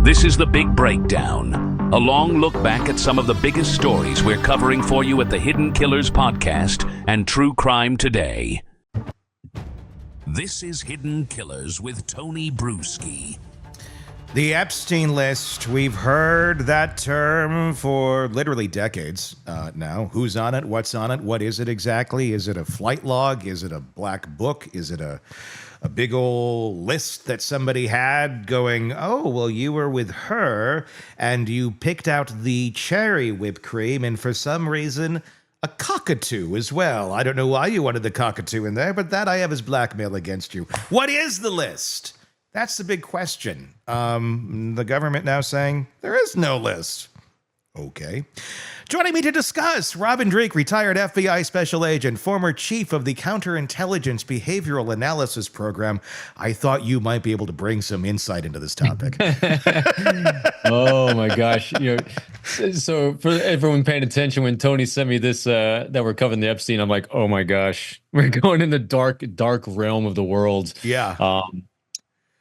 This is The Big Breakdown, a long look back at some of the biggest stories we're covering for you at the Hidden Killers podcast and True Crime Today. This is Hidden Killers with Tony Bruschi. The Epstein List. We've heard that term for literally decades now. Who's on it? What's on it? What is it exactly? Is it a flight log? Is it a black book? Is it a big old list that somebody had going, oh, well, you were with her and you picked out the cherry whipped cream and for some reason a cockatoo as well. I don't know why you wanted the cockatoo in there, but that I have as blackmail against you. What is the list? That's the big question. The government now saying there is no list. Okay. Joining me to discuss, Robin Dreeke, retired FBI special agent, former chief of the Counterintelligence Behavioral Analysis Program. I thought you might be able to bring some insight into this topic. Oh my gosh. So for everyone paying attention, when Tony sent me this, that we're covering the Epstein, I'm like, oh my gosh, we're going in the dark realm of the world. Yeah.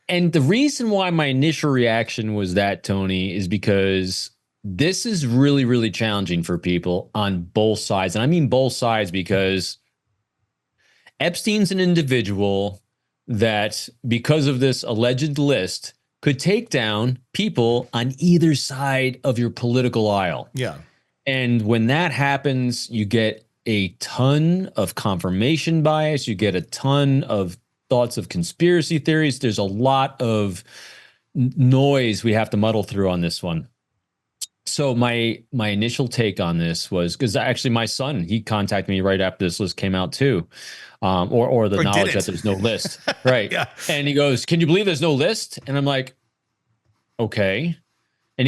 And the reason why my initial reaction was that, Tony, is because this is really, really challenging for people on both sides. And I mean both sides because Epstein's an individual that, because of this alleged list, could take down people on either side of your political aisle. Yeah. And when that happens, you get a ton of confirmation bias. You get a ton of thoughts of conspiracy theories. There's a lot of noise we have to muddle through on this one. So my initial take on this was, because actually my son, he contacted me right after this list came out too, or the knowledge that there's no list, right? Yeah. And he goes, "Can you believe there's no list?" And I'm like, "Okay." And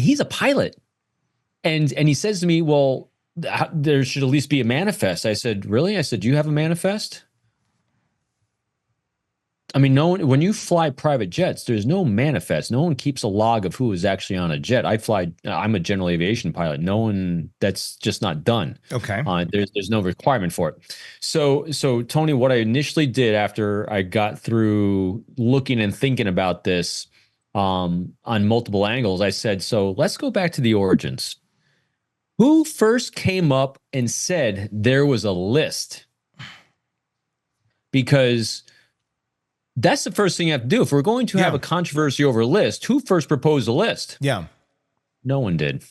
he's a pilot, and he says to me, "Well, there should at least be a manifest." I said, "Really?" I said, "Do you have a manifest?" I mean, no one, when you fly private jets, there's no manifest. No one keeps a log of who is actually on a jet. I'm a general aviation pilot. No one, that's just not done. Okay. There's no requirement for it. So Tony, what I initially did after I got through looking and thinking about this on multiple angles, I said, so let's go back to the origins. Who first came up and said there was a list? Because that's the first thing you have to do. If we're going to have a controversy over a list, who first proposed a list? Yeah. No one did.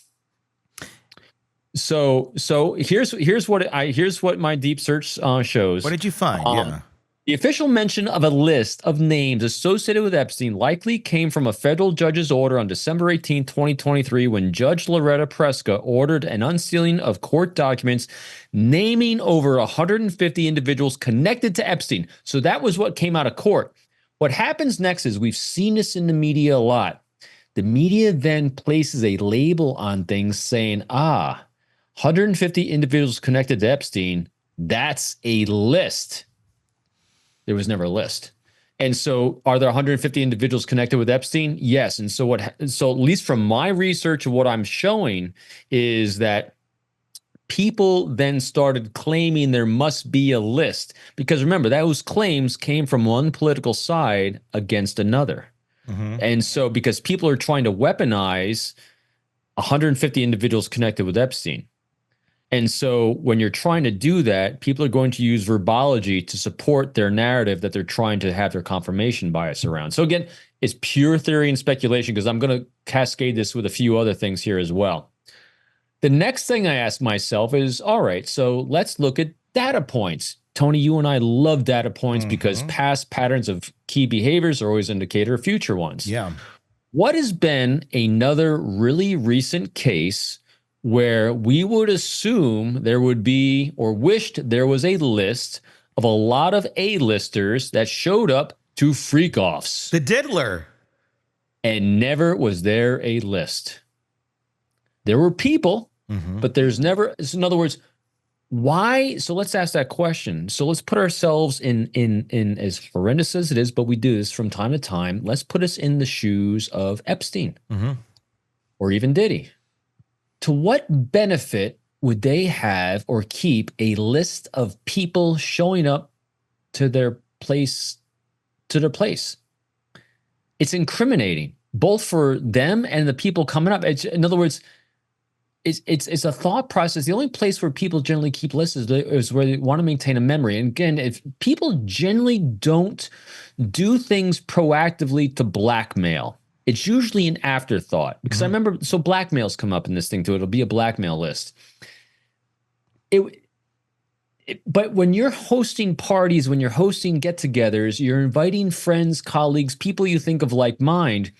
So here's what my deep search shows. What did you find? The official mention of a list of names associated with Epstein likely came from a federal judge's order on December 18, 2023, when Judge Loretta Preska ordered an unsealing of court documents naming over 150 individuals connected to Epstein. So that was what came out of court. What happens next is, we've seen this in the media a lot. The media then places a label on things saying, 150 individuals connected to Epstein, that's a list. There was never a list. And so are there 150 individuals connected with Epstein? Yes. And so so at least from my research of what I'm showing is that people then started claiming there must be a list, because remember, those claims came from one political side against another. Mm-hmm. And so because people are trying to weaponize 150 individuals connected with Epstein. And so when you're trying to do that, people are going to use verbology to support their narrative that they're trying to have their confirmation bias around. So again, it's pure theory and speculation, because I'm going to cascade this with a few other things here as well. The next thing I ask myself is, all right, so let's look at data points. Tony, you and I love data points because past patterns of key behaviors are always an indicator of future ones. Yeah. What has been another really recent case where we would assume there would be, or wished there was, a list of a lot of A-listers that showed up to freak-offs? The diddler. And never was there a list. There were people, but there's never, in other words, why? So let's ask that question. So let's put ourselves in as horrendous as it is, but we do this from time to time. Let's put us in the shoes of Epstein or even Diddy. To what benefit would they have or keep a list of people showing up to their place? It's incriminating. both for them and the people coming up. In other words, it's a thought process. The only place where people generally keep lists is where they want to maintain a memory. And again, if people generally don't do things proactively to blackmail, it's usually an afterthought. Because I remember, so blackmails come up in this thing too. It'll be a blackmail list. But when you're hosting parties, when you're hosting get-togethers, you're inviting friends, colleagues, people you think of like mind.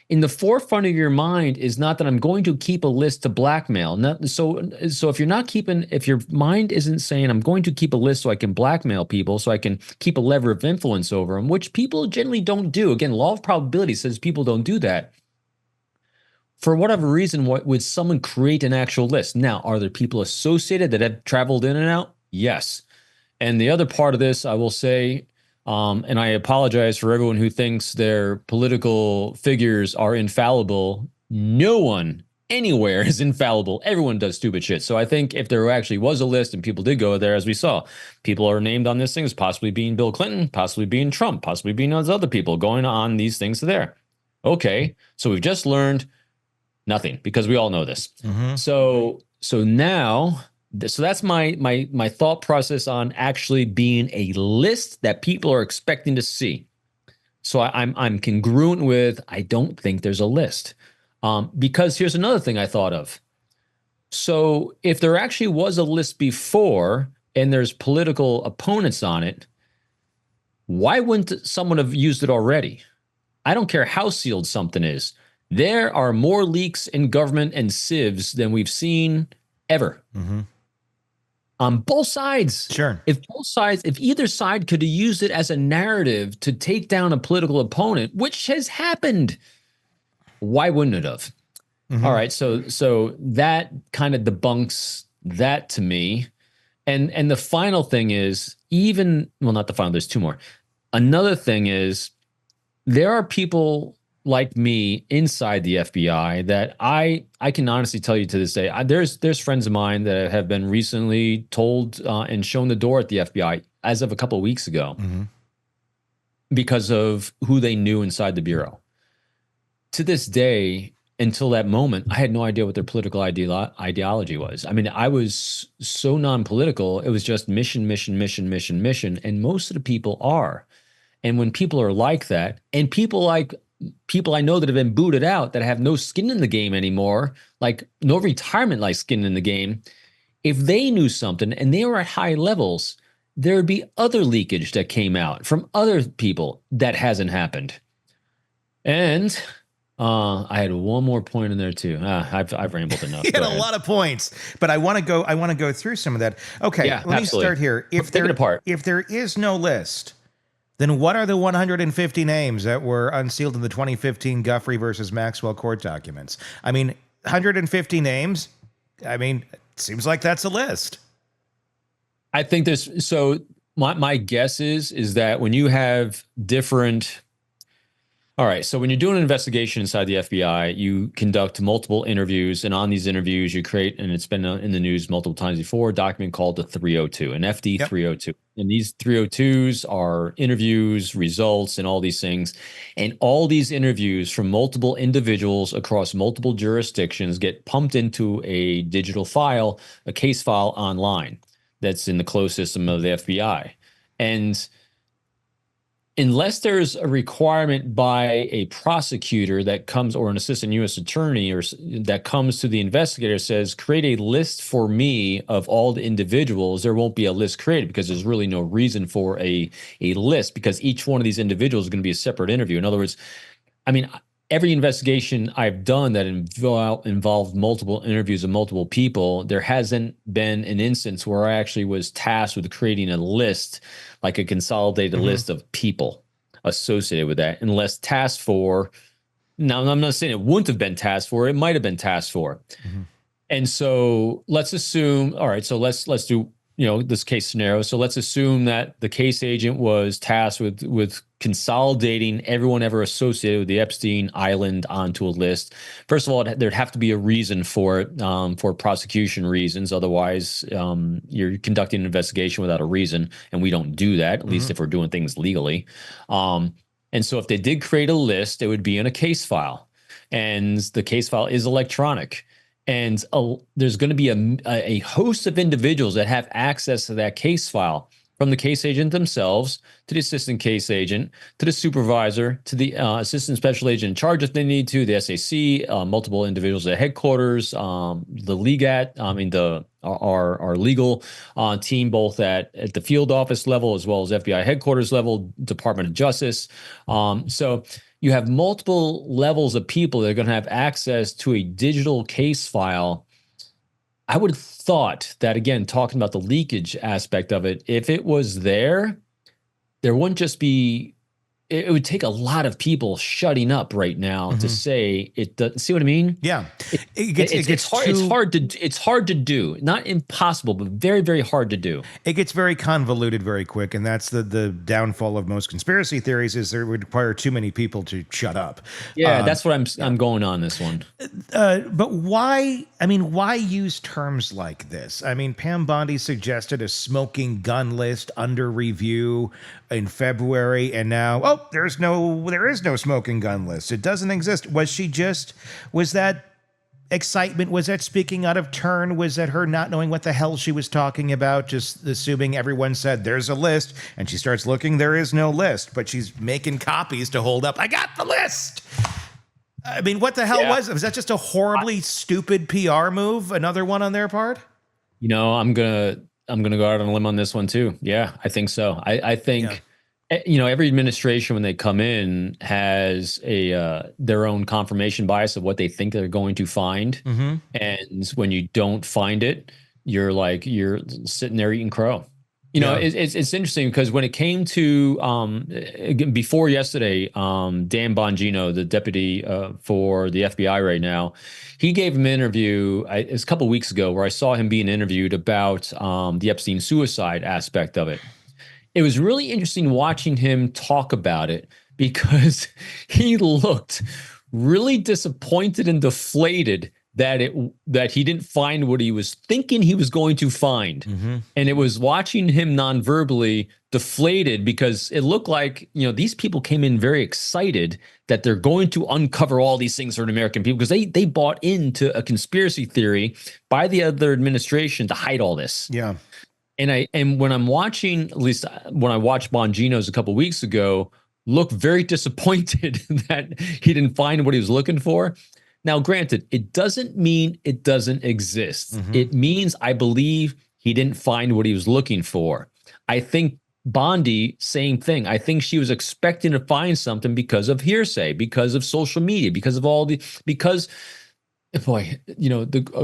In the forefront of your mind is not that I'm going to keep a list to blackmail. So if your mind isn't saying I'm going to keep a list so I can blackmail people, so I can keep a lever of influence over them, which people generally don't do. Again, law of probability says people don't do that. For whatever reason, would someone create an actual list? Now, are there people associated that have traveled in and out? Yes. And the other part of this, I will say, and I apologize for everyone who thinks their political figures are infallible. No one anywhere is infallible. Everyone does stupid shit. So I think if there actually was a list and people did go there, as we saw, people are named on this thing as possibly being Bill Clinton, possibly being Trump, possibly being those other people going on these things there. Okay, so we've just learned nothing because we all know this. So now. So that's my thought process on actually being a list that people are expecting to see. So I'm congruent with, I don't think there's a list. Because here's another thing I thought of. So if there actually was a list before and there's political opponents on it, why wouldn't someone have used it already? I don't care how sealed something is. There are more leaks in government and civs than we've seen ever. On both sides. Sure. If either side could have used it as a narrative to take down a political opponent, which has happened, why wouldn't it have? All right. So that kind of debunks that to me. And the final thing is not the final, there's two more. Another thing is there are people like me inside the FBI that I can honestly tell you to this day, there's friends of mine that have been recently told and shown the door at the FBI as of a couple of weeks ago because of who they knew inside the Bureau. To this day, until that moment, I had no idea what their political ideology was. I mean, I was so non-political. It was just mission, mission, mission, mission, mission. And most of the people are. And when people are like that, and people I know that have been booted out, that have no skin in the game anymore, like no retirement like skin in the game, if they knew something and they were at high levels, there would be other leakage that came out from other people that hasn't happened. And I had one more point in there too. I've rambled enough. You had a lot of points, but I want to go through some of that. Okay, yeah, let absolutely. me start here. If there is no list, then what are the 150 names that were unsealed in the 2015 Guffrey versus Maxwell court documents? I mean, 150 names. I mean, it seems like that's a list. I think there's, so my guess is that when you have different, all right, so when you're doing an investigation inside the FBI, you conduct multiple interviews, and on these interviews you create, and it's been in the news multiple times before, a document called the 302, an FD 302. And these 302s are interviews, results, and all these things. And all these interviews from multiple individuals across multiple jurisdictions get pumped into a digital file, a case file online that's in the closed system of the FBI. And unless there's a requirement by a prosecutor that comes, or an assistant U.S. attorney, or that comes to the investigator, says, create a list for me of all the individuals, there won't be a list created because there's really no reason for a list, because each one of these individuals is going to be a separate interview. In other words, I mean, every investigation I've done that involved multiple interviews of multiple people, there hasn't been an instance where I actually was tasked with creating a list, like a consolidated list of people associated with that, unless tasked for. Now, I'm not saying it wouldn't have been tasked for. It might have been tasked for. And so let's assume, all right, so let's do, this case scenario. So let's assume that the case agent was tasked with consolidating everyone ever associated with the Epstein Island onto a list. First of all, there'd have to be a reason for it, for prosecution reasons. Otherwise, you're conducting an investigation without a reason, and we don't do that, at least if we're doing things legally. And so if they did create a list, it would be in a case file. And the case file is electronic. And there's going to be a host of individuals that have access to that case file, from the case agent themselves to the assistant case agent to the supervisor to the assistant special agent in charge if they need to, the SAC, multiple individuals at headquarters, the legat, our legal team, both at the field office level as well as FBI headquarters level, Department of Justice. So you have multiple levels of people that are going to have access to a digital case file. I would have thought that, again, talking about the leakage aspect of it, if it was there wouldn't just be, it would take a lot of people shutting up right now to say it doesn't. See what I mean? Yeah. It's hard to do. Not impossible, but very, very hard to do. It gets very convoluted very quick, and that's the downfall of most conspiracy theories, is they would require too many people to shut up. Yeah, that's what I'm going on this one. But why? I mean, why use terms like this? I mean, Pam Bondi suggested a smoking gun list under review in February, and now, there is no smoking gun list. It doesn't exist. Was that excitement? Was that speaking out of turn? Was that her not knowing what the hell she was talking about? Just assuming everyone said there's a list, and she starts looking, there is no list, but she's making copies to hold up. I got the list. I mean, what the hell was that? Just a horribly stupid PR move? Another one on their part? I'm gonna go out on a limb on this one too. Yeah, I think so. I think, every administration when they come in has their own confirmation bias of what they think they're going to find. Mm-hmm. And when you don't find it, you're sitting there eating crow. It's interesting because when it came to before yesterday, Dan Bongino, the deputy for the FBI right now, he gave him an interview. It was a couple of weeks ago where I saw him being interviewed about the Epstein suicide aspect of it. It was really interesting watching him talk about it because he looked really disappointed and deflated that he didn't find what he was thinking he was going to find. Mm-hmm. And it was watching him non-verbally deflated because it looked like, these people came in very excited that they're going to uncover all these things for the American people because they bought into a conspiracy theory by the other administration to hide all this. Yeah. And when I'm watching, at least when I watched Bongino's a couple of weeks ago, look very disappointed that he didn't find what he was looking for. Now, granted, it doesn't mean it doesn't exist. Mm-hmm. It means I believe he didn't find what he was looking for. I think Bondi, same thing. I think she was expecting to find something because of hearsay, because of social media, because of a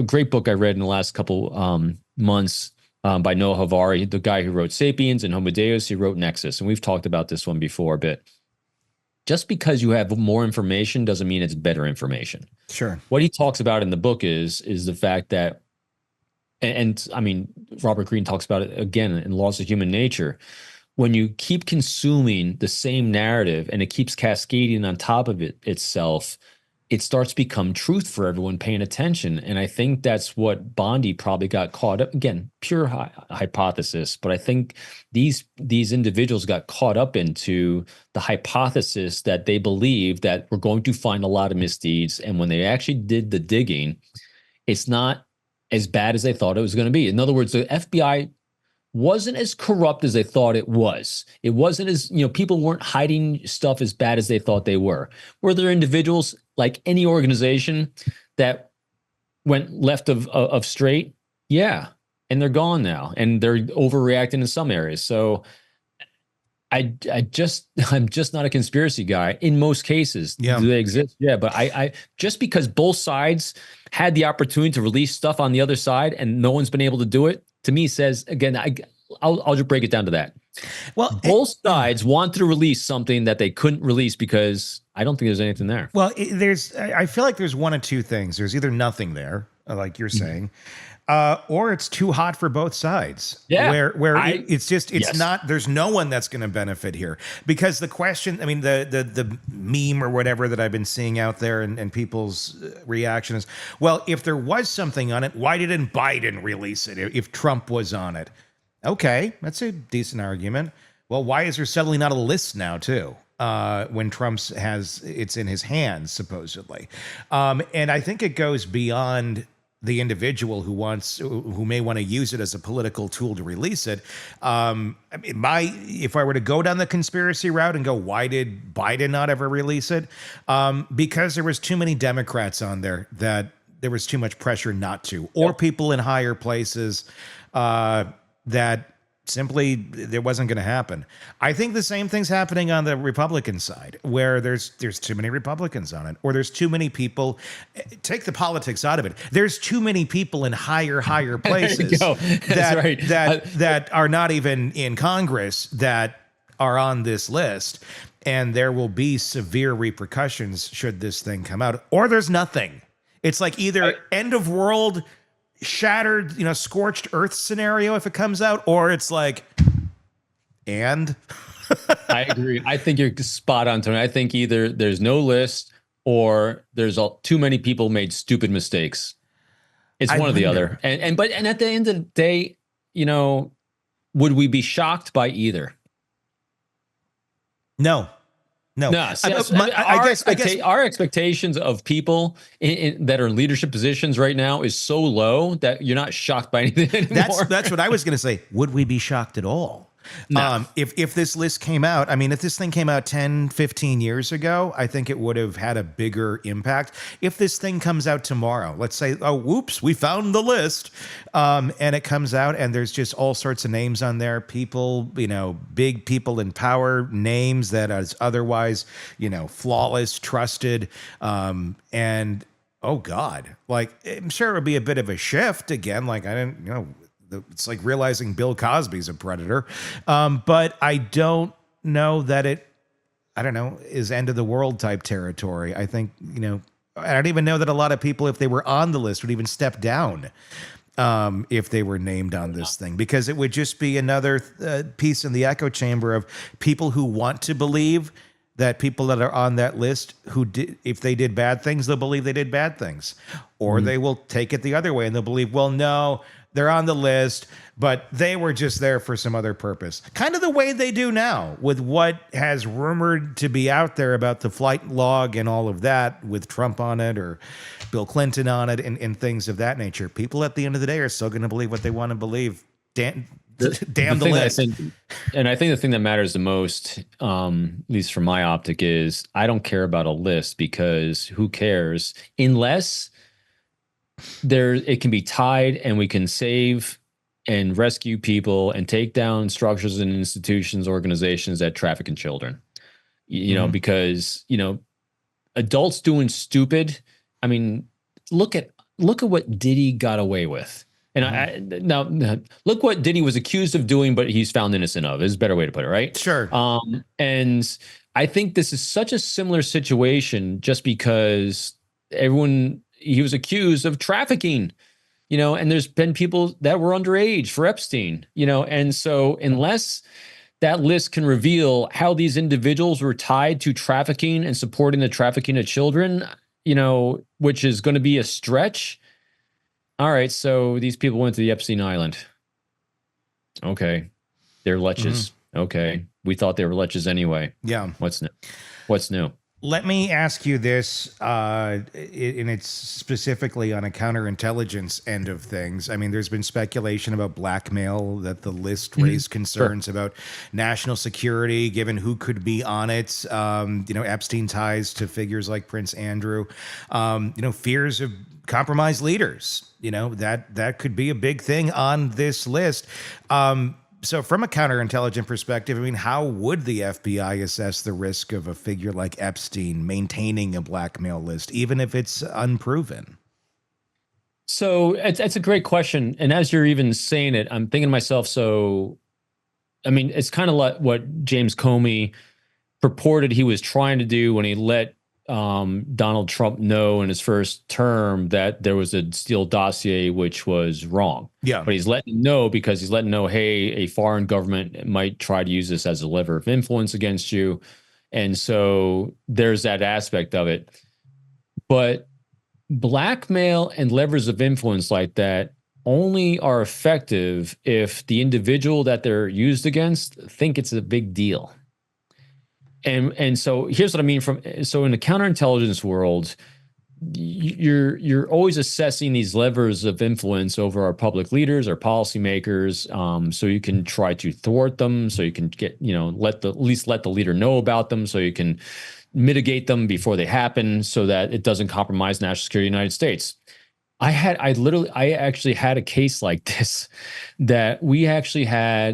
great book I read in the last couple months by Noah Harari, the guy who wrote Sapiens, and Homo Deus, he wrote Nexus. And we've talked about this one before a bit. Just because you have more information doesn't mean it's better information. Sure. What he talks about in the book is the fact that, and I mean, Robert Greene talks about it again in Laws of Human Nature. When you keep consuming the same narrative and it keeps cascading on top of itself, it starts to become truth for everyone paying attention. And I think that's what Bondi probably got caught up. Again, pure hypothesis, but I think these individuals got caught up into the hypothesis that they believed that we're going to find a lot of misdeeds. And when they actually did the digging, it's not as bad as they thought it was going to be. In other words, the FBI wasn't as corrupt as they thought it was. It wasn't as, people weren't hiding stuff as bad as they thought they were. Were there individuals, like any organization, that went left of straight? Yeah. And they're gone now. And they're overreacting in some areas. So I'm just not a conspiracy guy in most cases. Yeah. Do they exist? Yeah. But I just because both sides had the opportunity to release stuff on the other side and no one's been able to do it, to me says, again, I'll just break it down to that. Well, both sides wanted to release something that they couldn't release because I don't think there's anything there. Well, I feel like there's one of two things. There's either nothing there, like you're saying, or it's too hot for both sides. Yeah. It's not, there's no one that's going to benefit here. Because the question, I mean, the meme or whatever that I've been seeing out there and people's reaction is, well, if there was something on it, why didn't Biden release it if Trump was on it? Okay, that's a decent argument. Well, why is there suddenly not a list now, too? when Trump's has it's in his hands, supposedly. And I think it goes beyond the individual who may want to use it as a political tool to release it. I mean, if I were to go down the conspiracy route and go, why did Biden not ever release it? Because there was too many Democrats on there that there was too much pressure not to, or people in higher places that simply it wasn't going to happen. I think the same thing's happening on the Republican side, where there's too many Republicans on it, or there's too many people. Take the politics out of it. There's too many people in higher places that are not even in Congress that are on this list, and there will be severe repercussions should this thing come out, or there's nothing. It's like either end of world, shattered, scorched earth scenario if it comes out, or it's like, and I agree. I think you're spot on, Tony. I think either there's no list or there's too many people made stupid mistakes. It's one or the other. And at the end of the day, would we be shocked by either? No. Our expectations of people that are in leadership positions right now is so low that you're not shocked by anything anymore. That's what I was going to say. Would we be shocked at all? No. If this list came out, I mean, if this thing came out 10, 15 years ago, I think it would have had a bigger impact. If this thing comes out tomorrow, let's say, oh, whoops, we found the list, and it comes out and there's just all sorts of names on there, people, big people in power, names that is otherwise, flawless, trusted, and oh God, like, I'm sure it would be a bit of a shift again. Like, I didn't, it's like realizing Bill Cosby's a predator. But I don't know that is end of the world type territory. I think, I don't even know that a lot of people, if they were on the list, would even step down if they were named on this thing, because it would just be another piece in the echo chamber of people who want to believe that people that are on that list if they did bad things, they'll believe they did bad things, or they will take it the other way and they'll believe, well, no, they're on the list, but they were just there for some other purpose. Kind of the way they do now with what has rumored to be out there about the flight log and all of that, with Trump on it or Bill Clinton on it and things of that nature. People at the end of the day are still going to believe what they want to believe. Damn the list. I think the thing that matters the most, at least from my optic, is I don't care about a list, because who cares unless it can be tied and we can save and rescue people and take down structures and institutions, organizations that traffic in children. Because adults doing stupid. I mean, look at what Diddy got away with. And now look what Diddy was accused of doing, but he's found innocent of, is a better way to put it, right? Sure. And I think this is such a similar situation, just because he was accused of trafficking, and there's been people that were underage for Epstein, and so unless that list can reveal how these individuals were tied to trafficking and supporting the trafficking of children, which is going to be a stretch. All right, so these people went to the Epstein Island. Okay, they're leches. Okay, we thought they were leches anyway. Yeah. What's new? Let me ask you this, and it's specifically on a counterintelligence end of things. I mean, there's been speculation about blackmail, that the list raised concerns about national security, given who could be on it. Epstein ties to figures like Prince Andrew. Fears of compromised leaders. That could be a big thing on this list. So from a counterintelligence perspective, I mean, how would the FBI assess the risk of a figure like Epstein maintaining a blackmail list, even if it's unproven? So it's a great question. And as you're even saying it, I'm thinking to myself, it's kind of like what James Comey purported he was trying to do when he let Donald Trump know in his first term that there was a Steele dossier, which was wrong. Yeah. But he's letting know, because he's letting know, hey, a foreign government might try to use this as a lever of influence against you. And so there's that aspect of it. But blackmail and levers of influence like that only are effective if the individual that they're used against think it's a big deal. And so here's what I mean so in the counterintelligence world, you're always assessing these levers of influence over our public leaders, our policymakers, so you can try to thwart them, so you can get, at least let the leader know about them, so you can mitigate them before they happen, so that it doesn't compromise national security of the United States. I actually had a case like this that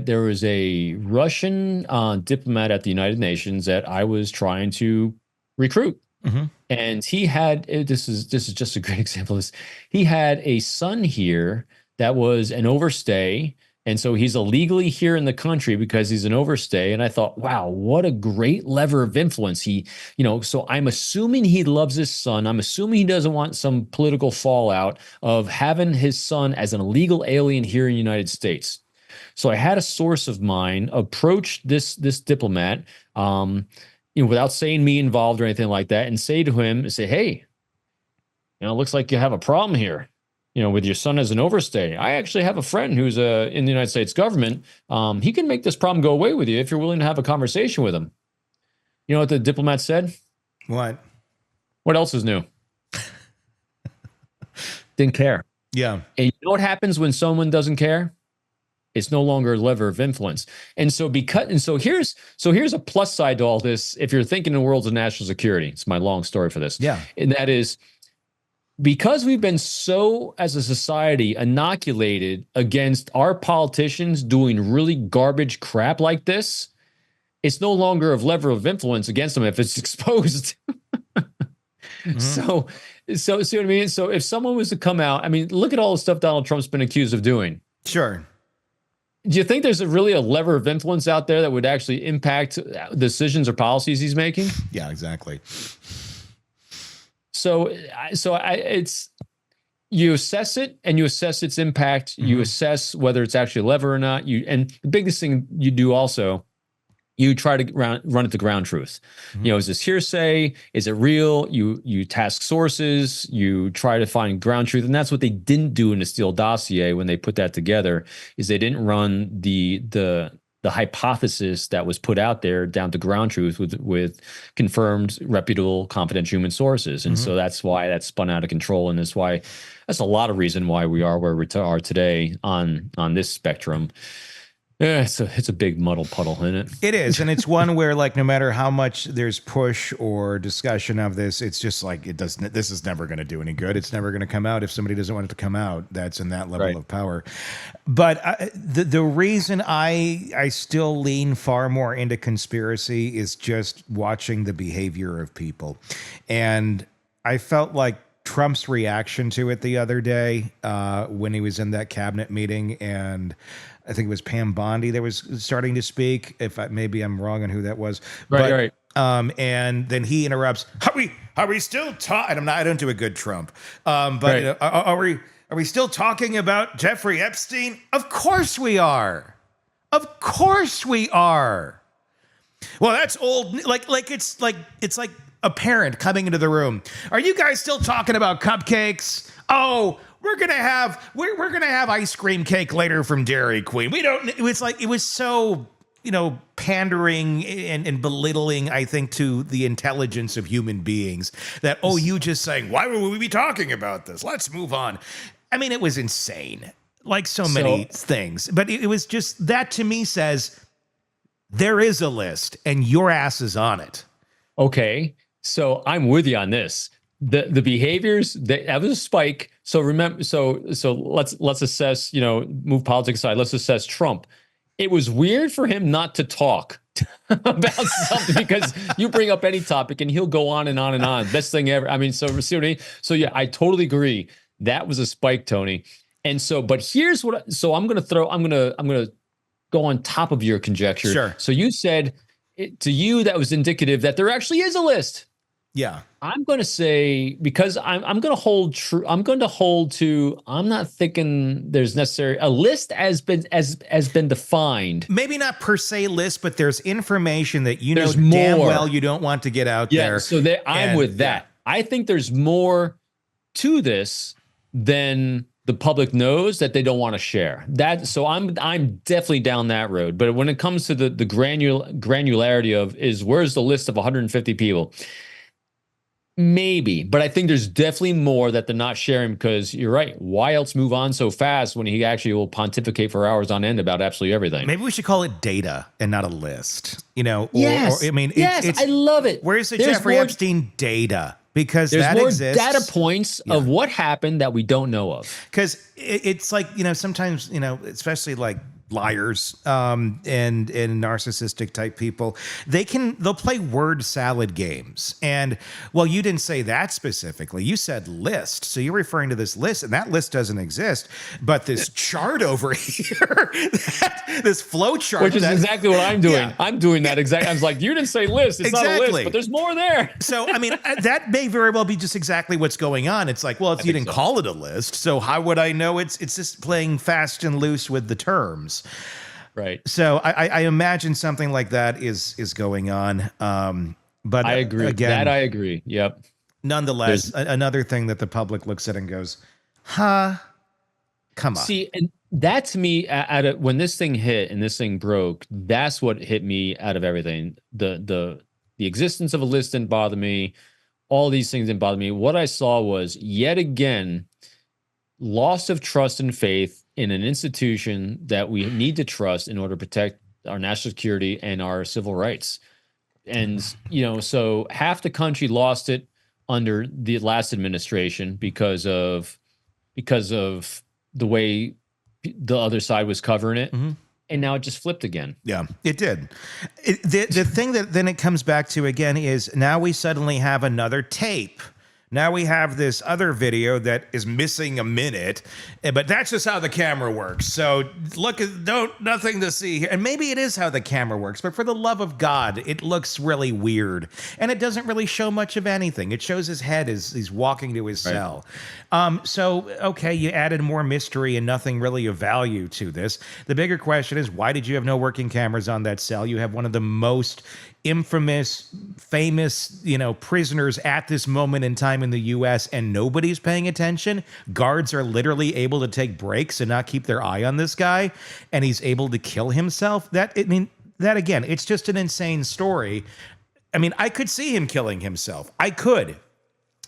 there was a Russian diplomat at the United Nations that I was trying to recruit. Mm-hmm. And he had, this is just a great example of this. He had a son here that was an overstay. And so he's illegally here in the country because he's an overstay. And I thought, wow, what a great lever of influence. So I'm assuming he loves his son. I'm assuming he doesn't want some political fallout of having his son as an illegal alien here in the United States. So I had a source of mine approach this diplomat, without saying me involved or anything like that, and say to him, hey, it looks like you have a problem here, with your son as an overstay. I actually have a friend who's in the United States government. He can make this problem go away with you if you're willing to have a conversation with him. You know what the diplomat said? What? What else is new? Didn't care. Yeah. And you know what happens when someone doesn't care? It's no longer a lever of influence. And so here's a plus side to all this. If you're thinking in worlds of national security, it's my long story for this. Yeah. And that is because we've been so, as a society, inoculated against our politicians doing really garbage crap like this, it's no longer a lever of influence against them if it's exposed. Mm-hmm. So see what I mean? So if someone was to come out, look at all the stuff Donald Trump's been accused of doing. Sure. Do you think there's really a lever of influence out there that would actually impact decisions or policies he's making? Yeah, exactly. So you assess it and you assess its impact. Mm-hmm. You assess whether it's actually a lever or not. And the biggest thing you do also, you try to run it to ground truth. Mm-hmm. Is this hearsay? Is it real? You task sources. You try to find ground truth, and that's what they didn't do in the Steele dossier when they put that together. Is they didn't run the hypothesis that was put out there down to ground truth with confirmed, reputable, competent human sources, and so that's why that spun out of control, and that's a lot of reason why we are where we are today on this spectrum. Yeah, it's a big muddle puddle, isn't it? It is, and it's one where, no matter how much there's push or discussion of this, it's just this is never going to do any good. It's never going to come out if somebody doesn't want it to come out. That's in that level of power. But the reason I still lean far more into conspiracy is just watching the behavior of people, and I felt like Trump's reaction to it the other day when he was in that cabinet meeting, and I think it was Pam Bondi that was starting to speak. Maybe I'm wrong on who that was. Right. And then he interrupts. Are we still talking? I don't do a good Trump. But right. Are we still talking about Jeffrey Epstein? Of course we are. Of course we are. Well, that's old. It's like a parent coming into the room. Are you guys still talking about cupcakes? Oh, we're gonna have ice cream cake later from Dairy Queen. We don't. It was so pandering and belittling, I think, to the intelligence of human beings. That you just saying, why would we be talking about this? Let's move on. It was insane, like so many things. But it was just that to me says there is a list, and your ass is on it. Okay. So I'm with you on this. The behaviors that was a spike. So remember, so let's assess, move politics aside. Let's assess Trump. It was weird for him not to talk about something because you bring up any topic and he'll go on and on and on. Best thing ever. See what I mean? So yeah, I totally agree. That was a spike, Tony. And so, but here's what. So I'm gonna go on top of your conjecture. Sure. So you said to you that was indicative that there actually is a list. Yeah. I'm going to say, because I'm going to hold true. I'm not thinking there's necessarily a list has been defined. Maybe not per se list, but there's information that there's damn more. well you don't want to get out there. So I'm with that. I think there's more to this than the public knows that they don't want to share that. So I'm definitely down that road. But when it comes to the granularity of where's the list of 150 people? Maybe, but I think there's definitely more that they're not sharing, because you're right. Why else move on so fast when he actually will pontificate for hours on end about absolutely everything? Maybe we should call it data and not a list. Yes. I mean, yes, I love it. Where's the Jeffrey Epstein data? Because there's that more exists. data points of what happened that we don't know of. Because it's like, sometimes, especially like liars and narcissistic type people, they'll play word salad games. And, well, you didn't say that specifically. You said list. So you're referring to this list, and that list doesn't exist. But this chart over here, this flow chart. Which is exactly what I'm doing. Yeah. I'm doing that exactly. I was like, you didn't say list. It's not a list, but there's more there. So, I mean, that may very well be just exactly what's going on. It's like, well, you didn't call it a list, so how would I know? It's just playing fast and loose with the terms. Right. So I imagine something like that is going on. But I agree. Again, I agree. Yep. Nonetheless, another thing that the public looks at and goes, huh? Come on. See, and that to me, when this thing hit and this thing broke, that's what hit me out of everything. The existence of a list didn't bother me. All these things didn't bother me. What I saw was, yet again, loss of trust and faith in an institution that we need to trust in order to protect our national security and our civil rights. And, so half the country lost it under the last administration because of the way the other side was covering it. Mm-hmm. And now it just flipped again. Yeah, it did. The thing that then it comes back to again is now we suddenly have another tape. Now we have this other video that is missing a minute, but that's just how the camera works. So nothing to see here. And maybe it is how the camera works, but for the love of God, it looks really weird. And it doesn't really show much of anything. It shows his head as he's walking to his cell. Okay, you added more mystery and nothing really of value to this. The bigger question is, why did you have no working cameras on that cell? You have one of the most infamous, famous, prisoners at this moment in time in the U.S. and nobody's paying attention. Guards are literally able to take breaks and not keep their eye on this guy, and he's able to kill himself. That again, it's just an insane story. I mean, I could see him killing himself. I could,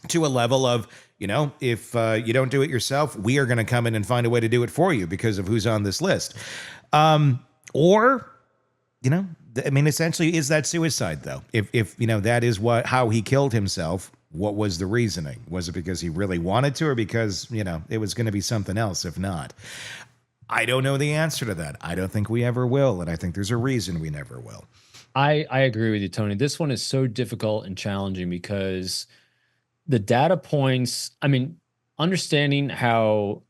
to a level of, if you don't do it yourself, we are going to come in and find a way to do it for you because of who's on this list. Essentially, is that suicide though? If that is how he killed himself, what was the reasoning? Was it because he really wanted to, or because, it was going to be something else if not? I don't know the answer to that. I don't think we ever will, and I think there's a reason we never will. I agree with you, Tony. This one is so difficult and challenging because the data points, understanding how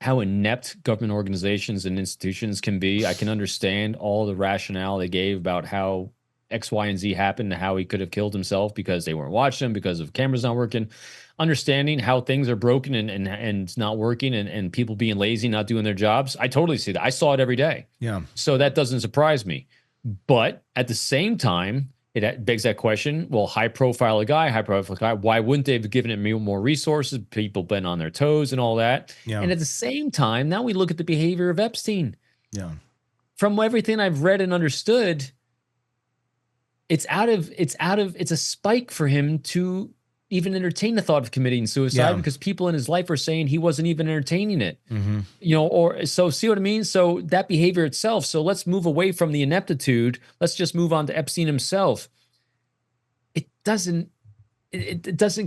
inept government organizations and institutions can be. I can understand all the rationale they gave about how X, Y, and Z happened and how he could have killed himself because they weren't watching him, because of cameras not working. Understanding how things are broken and not working and people being lazy, not doing their jobs. I totally see that. I saw it every day. Yeah. So that doesn't surprise me. But at the same time, it begs that question. Well, high profile guy, why wouldn't they have given him more resources? People been on their toes and all that. Yeah. And at the same time, now we look at the behavior of Epstein. Yeah. From everything I've read and understood, it's a spike for him to even entertain the thought of committing suicide because people in his life are saying he wasn't even entertaining it. Mm-hmm. So see what I mean? So that behavior itself. So let's move away from the ineptitude. Let's just move on to Epstein himself. It doesn't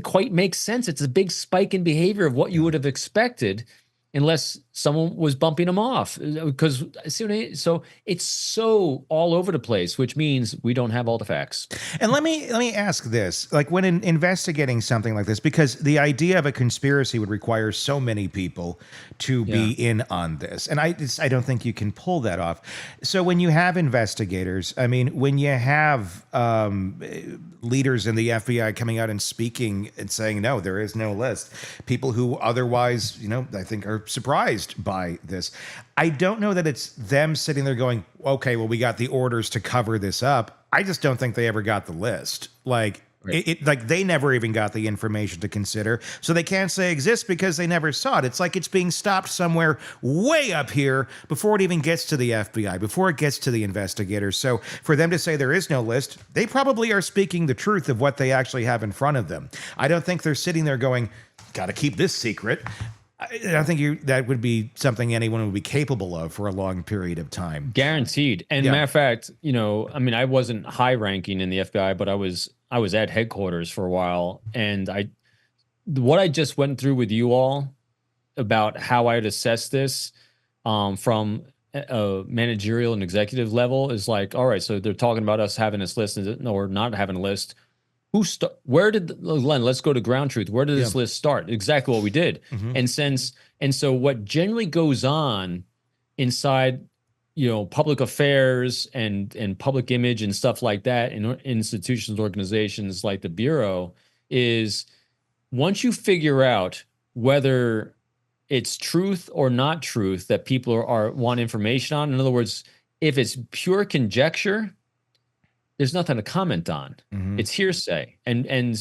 quite make sense. It's a big spike in behavior of what you would have expected, unless someone was bumping him off. Because see what I mean? So it's so all over the place, which means we don't have all the facts. And let me ask this: like when investigating something like this, because the idea of a conspiracy would require so many people to be in on this, and I don't think you can pull that off. So when you have investigators, when you have leaders in the FBI coming out and speaking and saying, no, there is no list, people who otherwise, I think are surprised by this. I don't know that it's them sitting there going, okay, well, we got the orders to cover this up. I just don't think they ever got the list. Like, Right. Like they never even got the information to consider, so they can't say exists because they never saw it. It's like it's being stopped somewhere way up here before it even gets to the FBI, before it gets to the investigators. So for them to say there is no list, they probably are speaking the truth of what they actually have in front of them. I don't think they're sitting there going, got to keep this secret. I don't think that would be something anyone would be capable of for a long period of time. Guaranteed. And Yeah. matter of fact, I mean, I wasn't high ranking in the FBI, but I was at headquarters for a while. And what I just went through with you all about how I'd assess this from a managerial and executive level is like, all right, so they're talking about us having this list or not having a list. Where did Len, let's go to ground truth. Where did this list start? Exactly what we did. And so what generally goes on inside, public affairs and public image and stuff like that in institutions, organizations like the Bureau is once you figure out whether it's truth or not truth that people want information on. In other words, if it's pure conjecture, there's nothing to comment on. It's hearsay. And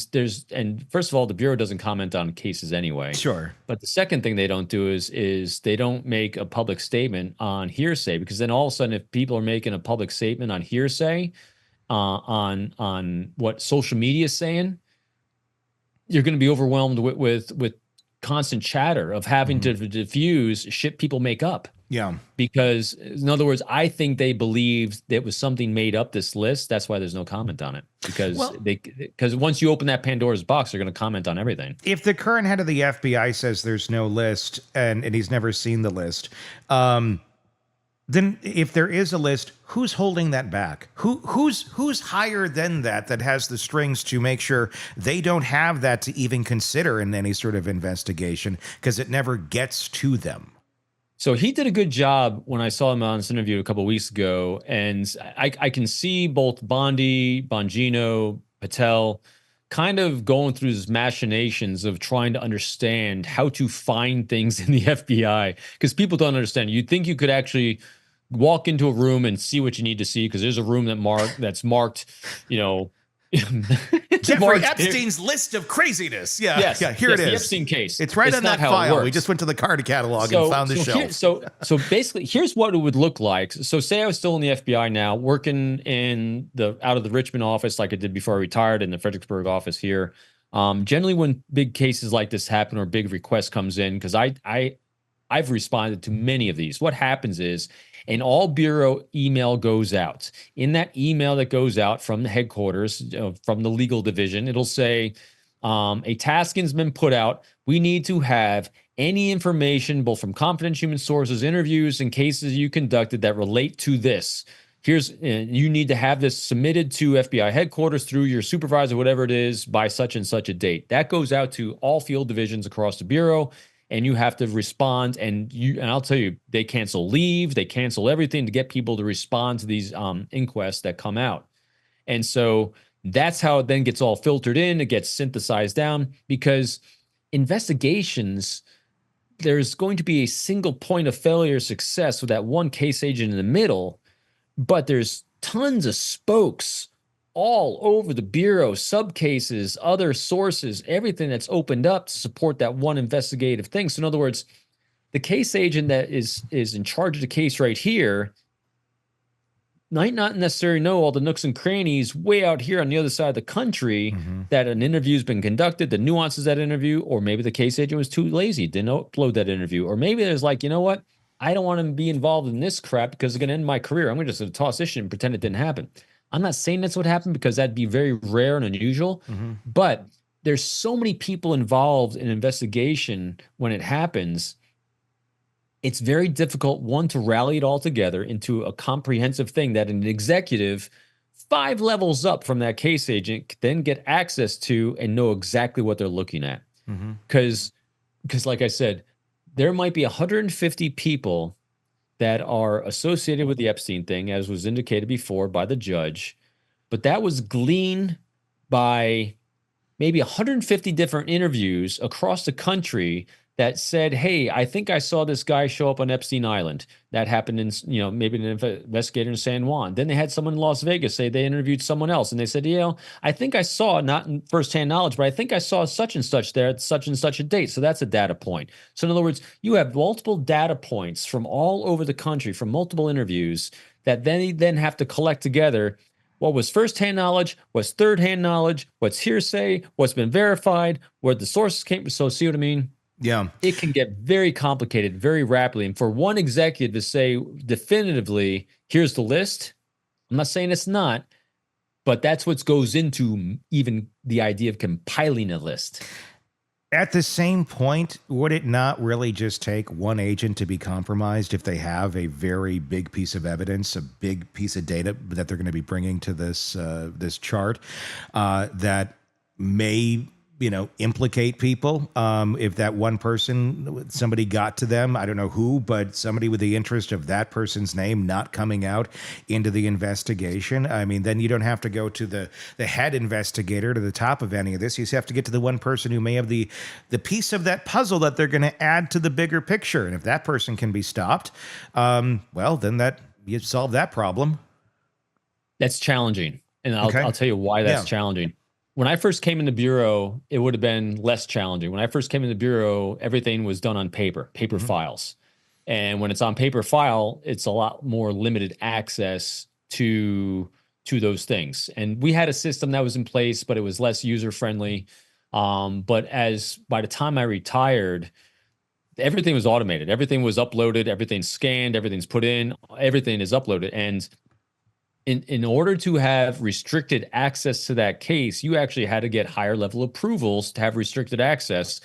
first of all, the Bureau doesn't comment on cases anyway. Sure. But the second thing they don't do is they don't make a public statement on hearsay, because then all of a sudden, if people are making a public statement on hearsay, on what social media is saying, you're going to be overwhelmed with constant chatter of having to diffuse shit people make up. Yeah. Because, in other words, I think they believed that it was something made up, this list. That's why there's no comment on it. Because once you open that Pandora's box, they're going to comment on everything. If the current head of the FBI says there's no list and he's never seen the list, then if there is a list, who's holding that back? Who's higher than that has the strings to make sure they don't have that to even consider in any sort of investigation, because it never gets to them? So he did a good job when I saw him on this interview a couple of weeks ago. And I can see both Bondi, Bongino, Patel kind of going through these machinations of trying to understand how to find things in the FBI, because people don't understand. You'd think you could actually walk into a room and see what you need to see, because there's a room that's marked, Jeffrey Epstein's list of craziness. Yeah, yes, yeah. Here it is. The Epstein case. It's right on that file. We just went to the card catalog and found the shelf. So basically, here's what it would look like. So say I was still in the FBI now, working out of the Richmond office like I did before I retired, in the Fredericksburg office here. Generally, when big cases like this happen or big request comes in, because I've responded to many of these. What happens is an all bureau email goes out. In that email that goes out from the headquarters, from the legal division, it'll say, a tasking's been put out. We need to have any information, both from confidential human sources, interviews, and cases you conducted that relate to this. You need to have this submitted to FBI headquarters through your supervisor, whatever it is, by such and such a date. That goes out to all field divisions across the Bureau. And you have to respond, and I'll tell you, they cancel leave, they cancel everything to get people to respond to these inquests that come out. And so that's how it then gets all filtered in, it gets synthesized down, because investigations, there's going to be a single point of failure or success with that one case agent in the middle, but there's tons of spokes all over the Bureau, subcases, other sources, everything that's opened up to support that one investigative thing. So in other words, the case agent that is in charge of the case right here might not necessarily know all the nooks and crannies way out here on the other side of the country, that an interview's been conducted, the nuances of that interview, or maybe the case agent was too lazy, didn't upload that interview, or maybe there's like, you know what, I don't want to be involved in this crap because it's going to end my career. I'm just going to toss this shit and pretend it didn't happen. I'm not saying that's what happened, because that'd be very rare and unusual, but there's so many people involved in investigation when it happens. It's very difficult, one, to rally it all together into a comprehensive thing that an executive 5 levels up from that case agent can then get access to and know exactly what they're looking at. Because like I said, there might be 150 people that are associated with the Epstein thing, as was indicated before by the judge, but that was gleaned by maybe 150 different interviews across the country that said, hey, I think I saw this guy show up on Epstein Island. That happened in, maybe an investigator in San Juan. Then they had someone in Las Vegas say they interviewed someone else. And they said, I think I saw, not in firsthand knowledge, but I think I saw such and such there at such and such a date. So that's a data point. So in other words, you have multiple data points from all over the country, from multiple interviews that then have to collect together what was firsthand knowledge, what's third-hand knowledge, what's hearsay, what's been verified, where the sources came from. So see what I mean? Yeah. It can get very complicated very rapidly. And for one executive to say definitively, here's the list, I'm not saying it's not, but that's what goes into even the idea of compiling a list. At the same point, would it not really just take one agent to be compromised if they have a very big piece of evidence, a big piece of data that they're going to be bringing to this chart that may implicate people? If that one person, somebody got to them, I don't know who, but somebody with the interest of that person's name not coming out into the investigation. I mean, then you don't have to go to the head investigator to the top of any of this. You just have to get to the one person who may have the piece of that puzzle that they're going to add to the bigger picture. And if that person can be stopped, well, then you solve that problem. That's challenging. And I'll tell you why that's challenging. When I first came in the Bureau, it would have been less challenging. When I first came in the Bureau, everything was done on paper files. And when it's on paper file, it's a lot more limited access to those things. And we had a system that was in place, but it was less user-friendly. But by the time I retired, everything was automated. Everything was uploaded, everything's scanned, everything's put in, everything is uploaded. And in order to have restricted access to that case, you actually had to get higher level approvals to have restricted access.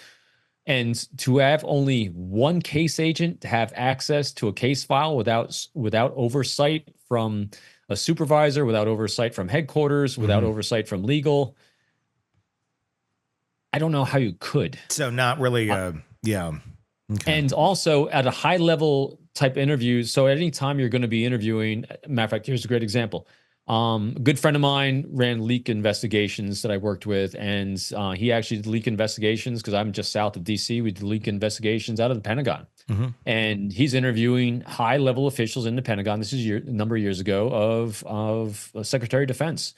And to have only one case agent to have access to a case file without oversight from a supervisor, without oversight from headquarters, without oversight from legal, I don't know how you could. So not really, yeah. Okay. And also at a high level type interviews. So at any time you're going to be interviewing, matter of fact, here's a great example. A good friend of mine ran leak investigations that I worked with, and he actually did leak investigations because I'm just south of DC. We did leak investigations out of the Pentagon. And he's interviewing high level officials in the Pentagon. This is a number of years ago of Secretary of Defense.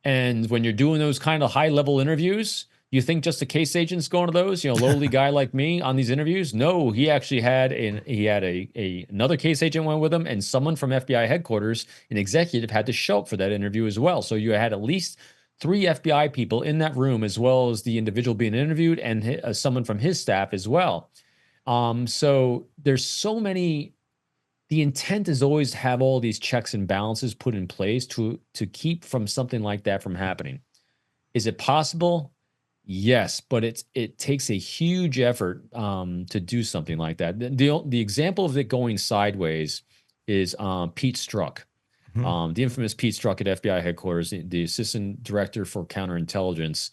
And when you're doing those kind of high level interviews, you think just a case agent's going to those, lowly guy like me on these interviews? No, he actually had another case agent went with him, and someone from FBI headquarters, an executive, had to show up for that interview as well. So you had at least 3 FBI people in that room, as well as the individual being interviewed and someone from his staff as well. So there's so many. The intent is always to have all these checks and balances put in place to keep from something like that from happening. Is it possible? Yes, but it takes a huge effort to do something like that. The example of it going sideways is Pete Strzok, the infamous Pete Strzok at FBI headquarters, the assistant director for counterintelligence.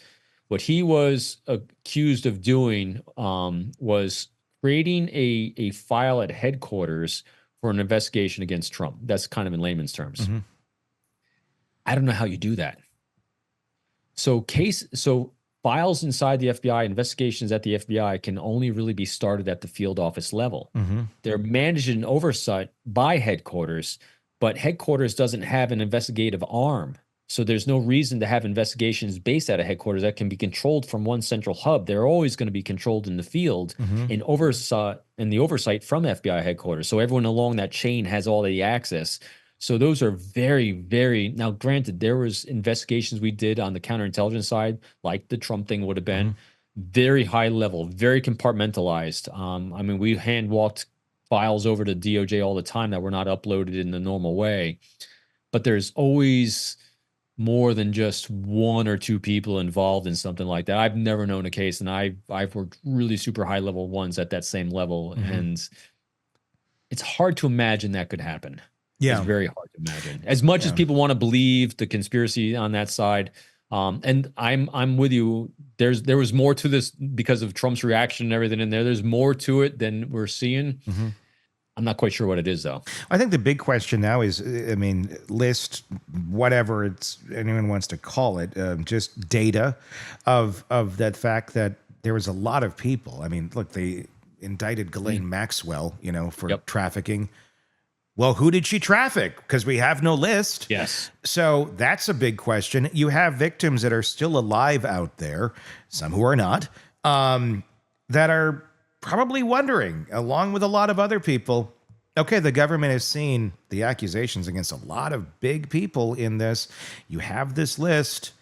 What he was accused of doing was creating a file at headquarters for an investigation against Trump. That's kind of in layman's terms. I don't know how you do that. So files inside the FBI, investigations at the FBI can only really be started at the field office level. They're managed and oversight by headquarters, but headquarters doesn't have an investigative arm. So there's no reason to have investigations based out of headquarters that can be controlled from one central hub. They're always going to be controlled in the field in the oversight from FBI headquarters. So everyone along that chain has all the access. So those are very, very, now granted, there was investigations we did on the counterintelligence side, like the Trump thing would have been, very high level, very compartmentalized. I mean, we hand walked files over to DOJ all the time that were not uploaded in the normal way, but there's always more than just 1 or 2 people involved in something like that. I've never known a case, and I've worked really super high level ones at that same level, and it's hard to imagine that could happen. Yeah. It's very hard to imagine. As much as people want to believe the conspiracy on that side, and I'm with you. There was more to this because of Trump's reaction and everything in there. There's more to it than we're seeing. I'm not quite sure what it is, though. I think the big question now is, list, whatever anyone wants to call it, just data of that fact that there was a lot of people. I mean, look, indicted Ghislaine Maxwell, for Yep. trafficking. Well, who did she traffic? Because we have no list. Yes. So that's a big question. You have victims that are still alive out there, some who are not, that are probably wondering, along with a lot of other people, okay, the government has seen the accusations against a lot of big people in this. You have this list.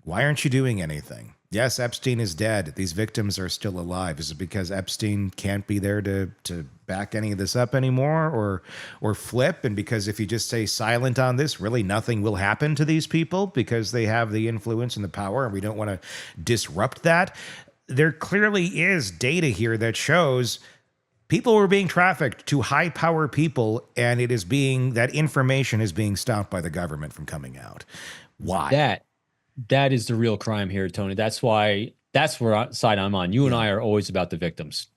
Why aren't you doing anything? Yes, Epstein is dead. These victims are still alive. Is it because Epstein can't be there to back any of this up anymore, or flip? And because if you just stay silent on this, really nothing will happen to these people because they have the influence and the power, and we don't want to disrupt that? There clearly is data here that shows people were being trafficked to high power people, and that information is being stopped by the government from coming out. Why? That is the real crime here, Tony. That's where side I'm on. You and I are always about the victims.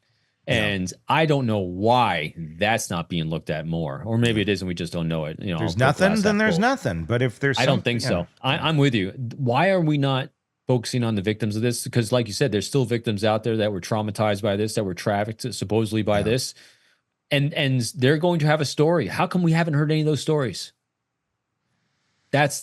And I don't know why that's not being looked at more. Or maybe it is and we just don't know it. There's nothing, then there's nothing. But if there's I don't think so. I'm with you. Why are we not focusing on the victims of this? Because like you said, there's still victims out there that were traumatized by this, that were trafficked supposedly by this. And they're going to have a story. How come we haven't heard any of those stories?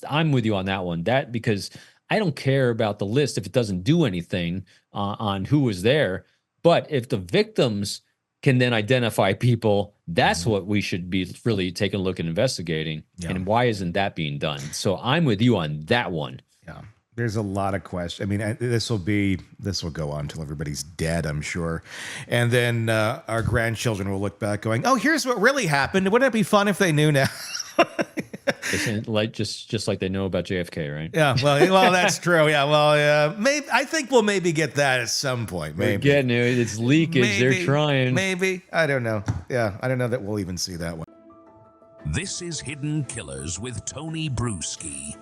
I'm with you on that one. Because I don't care about the list if it doesn't do anything on who was there. But if the victims can then identify people, that's what we should be really taking a look at investigating. Yeah. And why isn't that being done? So I'm with you on that one. Yeah. There's a lot of questions. I mean, this will go on until everybody's dead, I'm sure. And then our grandchildren will look back going, oh, here's what really happened. Wouldn't it be fun if they knew now? Like just like they know about JFK, right? Yeah, well, that's true. Yeah, well, maybe I think we'll maybe get that at some point. Maybe getting it. It's leakage. They're trying. Maybe, I don't know. Yeah, I don't know that we'll even see that one. This is Hidden Killers with Tony Bruschi.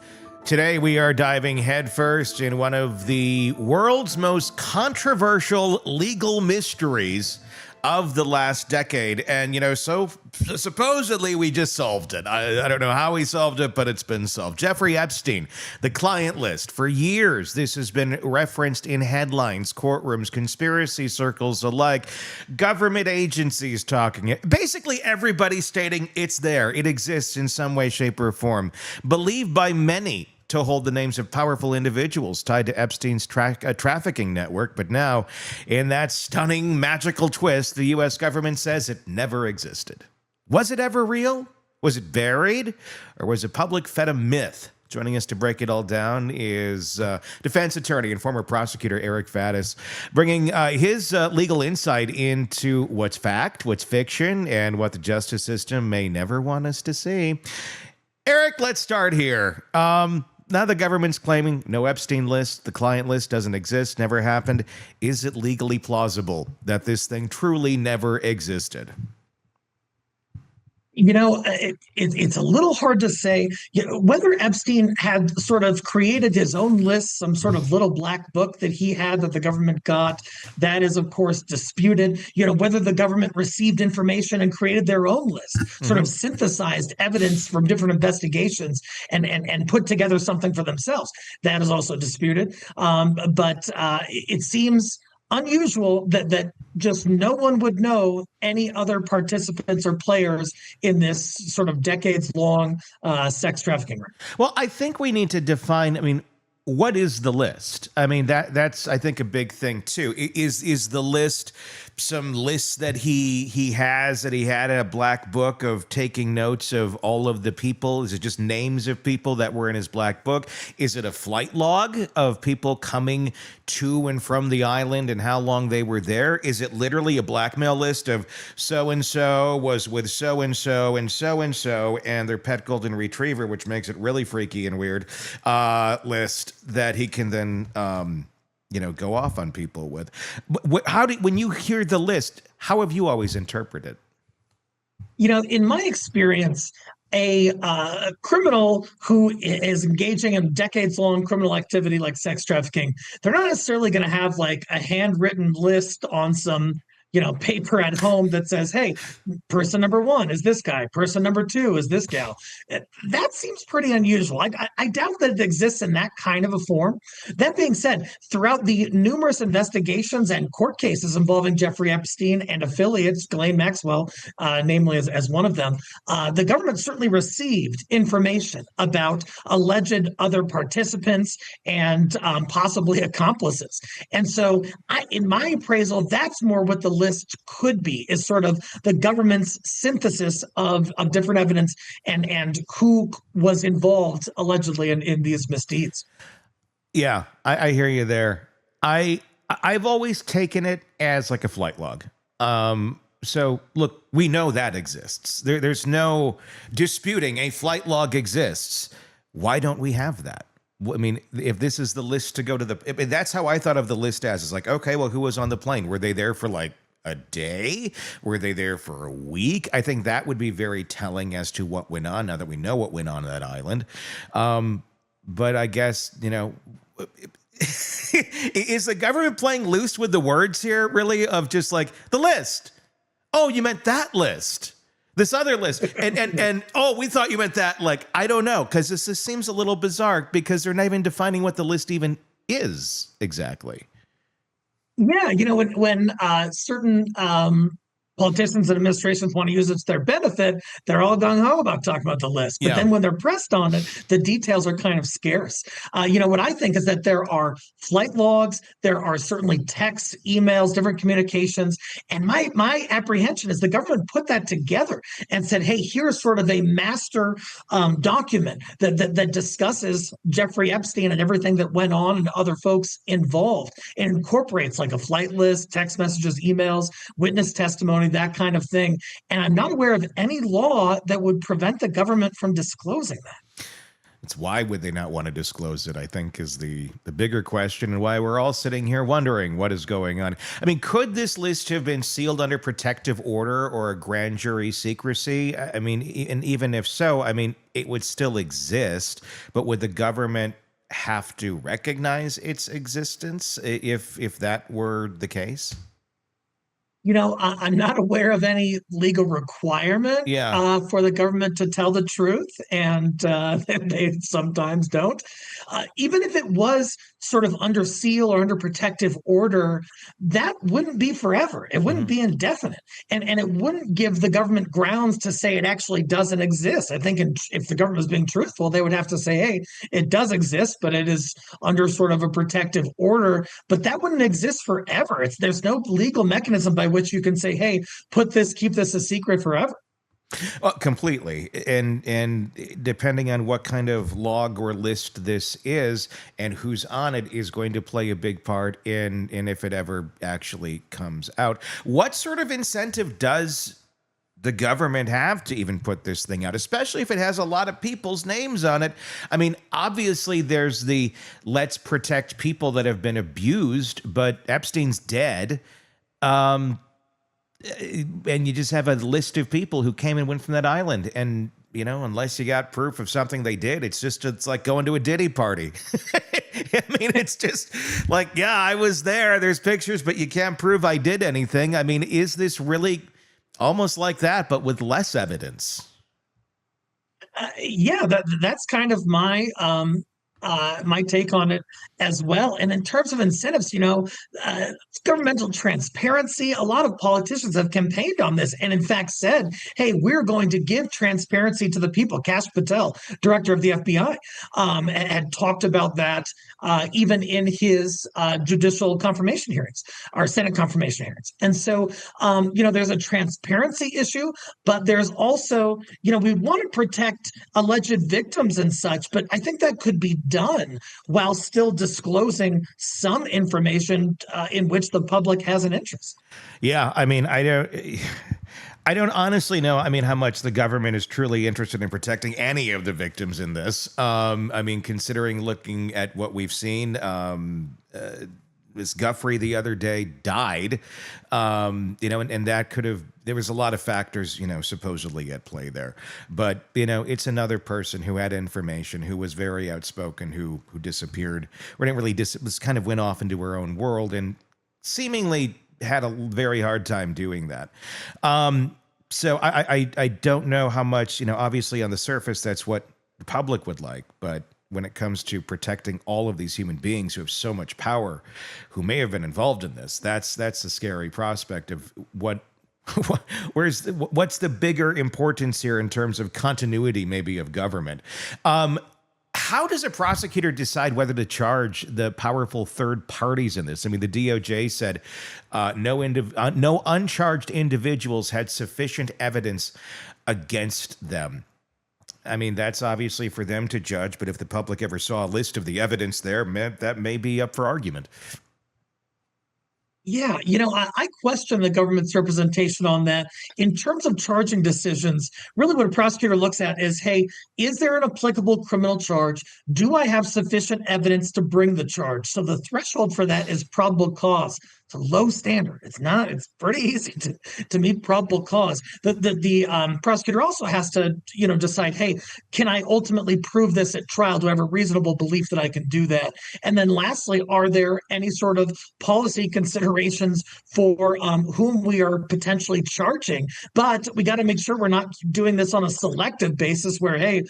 Today we are diving headfirst in one of the world's most controversial legal mysteries of the last decade. And, so supposedly we just solved it. I don't know how we solved it, but it's been solved. Jeffrey Epstein, the client list. For years, this has been referenced in headlines, courtrooms, conspiracy circles alike, government agencies talking. Basically, everybody stating it's there. It exists in some way, shape, or form. Believed by many to hold the names of powerful individuals tied to Epstein's trafficking network. But now, in that stunning, magical twist, the U.S. government says it never existed. Was it ever real? Was it buried? Or was it public fed a myth? Joining us to break it all down is defense attorney and former prosecutor Eric Faddis, bringing his legal insight into what's fact, what's fiction, and what the justice system may never want us to see. Eric, let's start here. Now the government's claiming no Epstein list, the client list doesn't exist, never happened. Is it legally plausible that this thing truly never existed? It's a little hard to say whether Epstein had sort of created his own list, some sort of little black book that he had that the government got. That is, of course, disputed. Whether the government received information and created their own list, sort of synthesized evidence from different investigations and put together something for themselves. That is also disputed. But it seems unusual that just no one would know any other participants or players in this sort of decades-long sex trafficking ring. Well, I think we need to define, what is the list? That's I think a big thing too. Is the list some lists that he has, that he had in a black book of taking notes of all of the people? Is it just names of people that were in his black book? Is it a flight log of people coming to and from the island and how long they were there? Is it literally a blackmail list of so-and-so was with so-and-so and so-and-so and their pet golden retriever, which makes it really freaky and weird, list that he can then go off on people with? When you hear the list, how have you always interpreted? In my experience, a criminal who is engaging in decades-long criminal activity like sex trafficking, they're not necessarily going to have like a handwritten list on some paper at home that says, hey, person number one is this guy, person number two is this gal. That seems pretty unusual. I doubt that it exists in that kind of a form. That being said, throughout the numerous investigations and court cases involving Jeffrey Epstein and affiliates, Ghislaine Maxwell, namely as one of them, the government certainly received information about alleged other participants and possibly accomplices. And so, in my appraisal, that's more what the list could be, is sort of the government's synthesis of different evidence and who was involved allegedly in these misdeeds. Yeah, I hear you there. I've always taken it as like a flight log. So look, we know that exists. There's no disputing a flight log exists. Why don't we have that? I mean, if this is the list to go to that's how I thought of the list as. It's like, okay, well, who was on the plane? Were they there for like a day? Were they there for a week? I think that would be very telling as to what went on now that we know what went on that island. But I guess, is the government playing loose with the words here, really, of just like the list? Oh, you meant that list. This other list. And oh, we thought you meant that. Like, I don't know, because this seems a little bizarre because they're not even defining what the list even is exactly. Yeah, when certain politicians and administrations want to use it to their benefit, they're all gung-ho about talking about the list. But then when they're pressed on it, the details are kind of scarce. What I think is that there are flight logs, there are certainly texts, emails, different communications. And my apprehension is the government put that together and said, hey, here's sort of a master document that discusses Jeffrey Epstein and everything that went on and other folks involved, and incorporates like a flight list, text messages, emails, witness testimony, that kind of thing. And I'm not aware of any law that would prevent the government from disclosing that. It's why would they not want to disclose it, I think, is the bigger question, and why we're all sitting here wondering what is going on. I mean, could this list have been sealed under protective order or a grand jury secrecy? I mean, and even if so, I mean, it would still exist, but would the government have to recognize its existence if that were the case? I'm not aware of any legal requirement for the government to tell the truth, and they sometimes don't. Even if it was sort of under seal or under protective order, that wouldn't be forever. It wouldn't be indefinite. And it wouldn't give the government grounds to say it actually doesn't exist. I think if the government was being truthful, they would have to say, hey, it does exist, but it is under sort of a protective order. But that wouldn't exist forever. There's no legal mechanism by which you can say, hey, keep this a secret forever. Completely. And depending on what kind of log or list this is and who's on it is going to play a big part in if it ever actually comes out. What sort of incentive does the government have to even put this thing out, especially if it has a lot of people's names on it? I mean, obviously there's the let's protect people that have been abused, but Epstein's dead. And you just have a list of people who came and went from that island. And, unless you got proof of something they did, it's like going to a Diddy party. I mean, it's just like, yeah, I was there. There's pictures, but you can't prove I did anything. I mean, is this really almost like that, but with less evidence? That's kind of my take on it as well. And in terms of incentives, governmental transparency, a lot of politicians have campaigned on this and in fact said, hey, we're going to give transparency to the people. Kash Patel, director of the FBI, had talked about that even in his judicial confirmation hearings, or Senate confirmation hearings. And so, there's a transparency issue, but there's also, we want to protect alleged victims and such, but I think that could be done while still disclosing some information in which the public has an interest. Yeah, I mean, I don't honestly know, how much the government is truly interested in protecting any of the victims in this. Considering looking at what we've seen, Miss Guffrey the other day died, and that could have, there was a lot of factors, supposedly at play there. But, it's another person who had information, who was very outspoken, who disappeared, or didn't really, kind of went off into her own world and seemingly had a very hard time doing that. So I don't know how much, obviously on the surface, that's what the public would like. But when it comes to protecting all of these human beings who have so much power, who may have been involved in this, that's a scary prospect of what's the bigger importance here in terms of continuity, maybe, of government. How does a prosecutor decide whether to charge the powerful third parties in this? I mean, the DOJ said no uncharged individuals had sufficient evidence against them. I mean, that's obviously for them to judge, but if the public ever saw a list of the evidence there, that may be up for argument. Yeah, I question the government's representation on that. In terms of charging decisions, really what a prosecutor looks at is, hey, is there an applicable criminal charge? Do I have sufficient evidence to bring the charge? So the threshold for that is probable cause. It's a low standard. It's pretty easy to meet probable cause. The prosecutor also has to, decide, hey, can I ultimately prove this at trial? Do I have a reasonable belief that I can do that? And then lastly, are there any sort of policy considerations for whom we are potentially charging? But we got to make sure we're not doing this on a selective basis where, hey,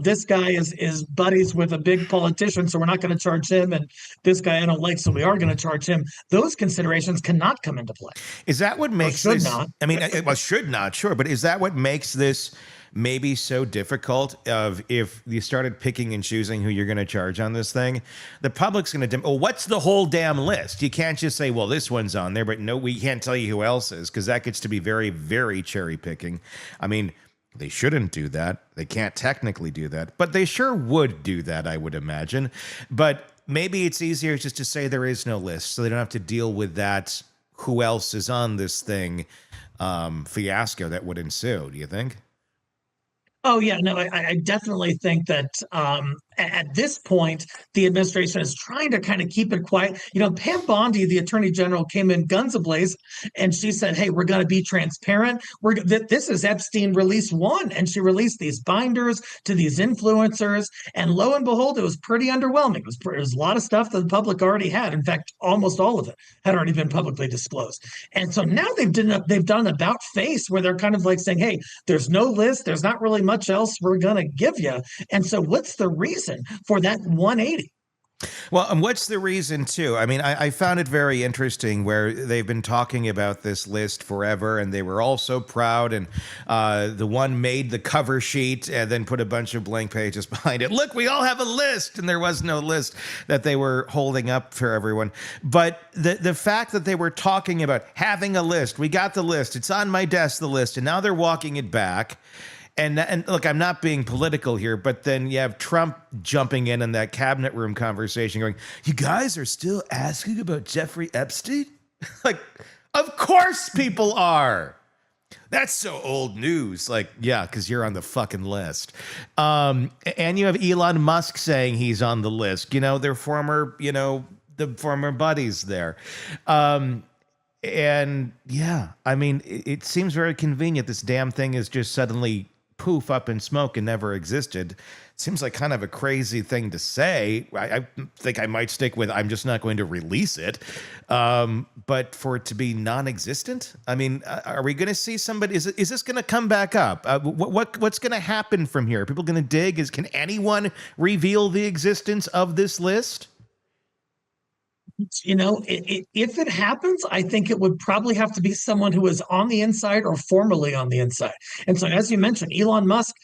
this guy is buddies with a big politician, so we're not going to charge him, and this guy I don't like, so we are going to charge him. Those considerations cannot come into play. Is that what makes this? Not. I mean, well, should not, sure, but is that what makes this maybe so difficult? Of if you started picking and choosing who you're going to charge on this thing, the public's going to. Well, what's the whole damn list? You can't just say, well, this one's on there, but no, we can't tell you who else is, because that gets to be very, very cherry picking. I mean, they shouldn't do that. They can't technically do that, but they sure would do that, I would imagine. But maybe it's easier just to say there is no list, so they don't have to deal with that. Who else is on this thing? Fiasco that would ensue. Do you think? Oh, yeah, no, I definitely think that at this point, the administration is trying to kind of keep it quiet. Pam Bondi, the attorney general, came in guns ablaze, and she said, hey, we're going to be transparent. This is Epstein release 1, and she released these binders to these influencers, and lo and behold, it was pretty underwhelming. It was a lot of stuff that the public already had. In fact, almost all of it had already been publicly disclosed. And so now they've done about face where they're kind of like saying, hey, there's no list. There's not really much else we're going to give you. And so what's the reason for that 180? Well, and what's the reason, too? I mean, I found it very interesting where they've been talking about this list forever, and they were all so proud, and the one made the cover sheet and then put a bunch of blank pages behind it. Look, we all have a list, and there was no list that they were holding up for everyone. But the fact that they were talking about having a list, we got the list, it's on my desk, the list, and now they're walking it back. And look, I'm not being political here, but then you have Trump jumping in that cabinet room conversation going, you guys are still asking about Jeffrey Epstein? Like, of course people are. That's so old news. Like, yeah, because you're on the fucking list. And you have Elon Musk saying he's on the list. Their former, the former buddies there. And yeah, I mean, it seems very convenient. This damn thing is just suddenly poof up in smoke and never existed. Seems like kind of a crazy thing to say. I think I might stick with I'm just not going to release it. But for it to be non-existent, I mean, are we going to see somebody? Is this going to come back up? What's going to happen from here? Are people going to dig? Can anyone reveal the existence of this list? If it happens, I think it would probably have to be someone who is on the inside or formerly on the inside. And so, as you mentioned, Elon Musk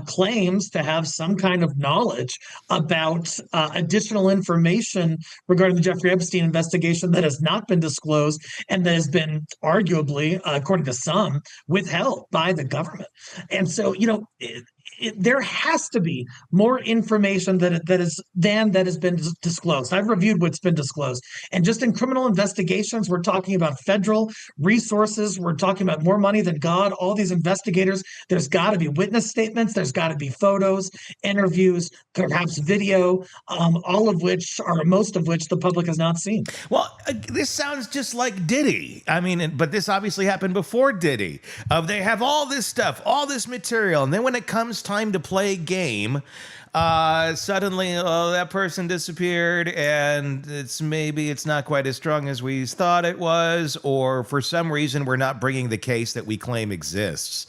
claims to have some kind of knowledge about additional information regarding the Jeffrey Epstein investigation that has not been disclosed and that has been arguably, according to some, withheld by the government. And so, there has to be more information that has been disclosed. I've reviewed what's been disclosed. And just in criminal investigations, we're talking about federal resources. We're talking about more money than God. All these investigators, there's got to be witness statements. There's got to be photos, interviews, perhaps video, most of which the public has not seen. Well, this sounds just like Diddy. I mean, but this obviously happened before Diddy. They have all this stuff, all this material. And then when it comes it's time to play a game, suddenly, that person disappeared, and maybe it's not quite as strong as we thought it was, or for some reason we're not bringing the case that we claim exists.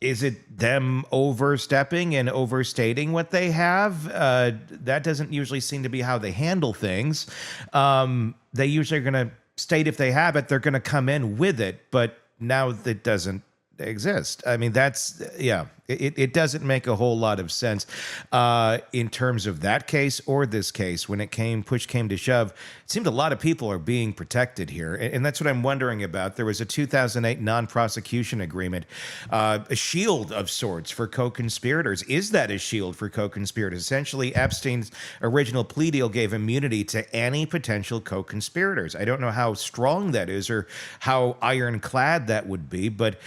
Is it them overstepping and overstating what they have? That doesn't usually seem to be how they handle things. They usually are going to state if they have it, they're going to come in with it, but now it doesn't exist. I mean, it doesn't make a whole lot of sense in terms of that case or this case. When push came to shove, it seemed a lot of people are being protected here. And that's what I'm wondering about. There was a 2008 non-prosecution agreement, a shield of sorts for co-conspirators. Is that a shield for co-conspirators? Essentially, Epstein's original plea deal gave immunity to any potential co-conspirators. I don't know how strong that is or how ironclad that would be, but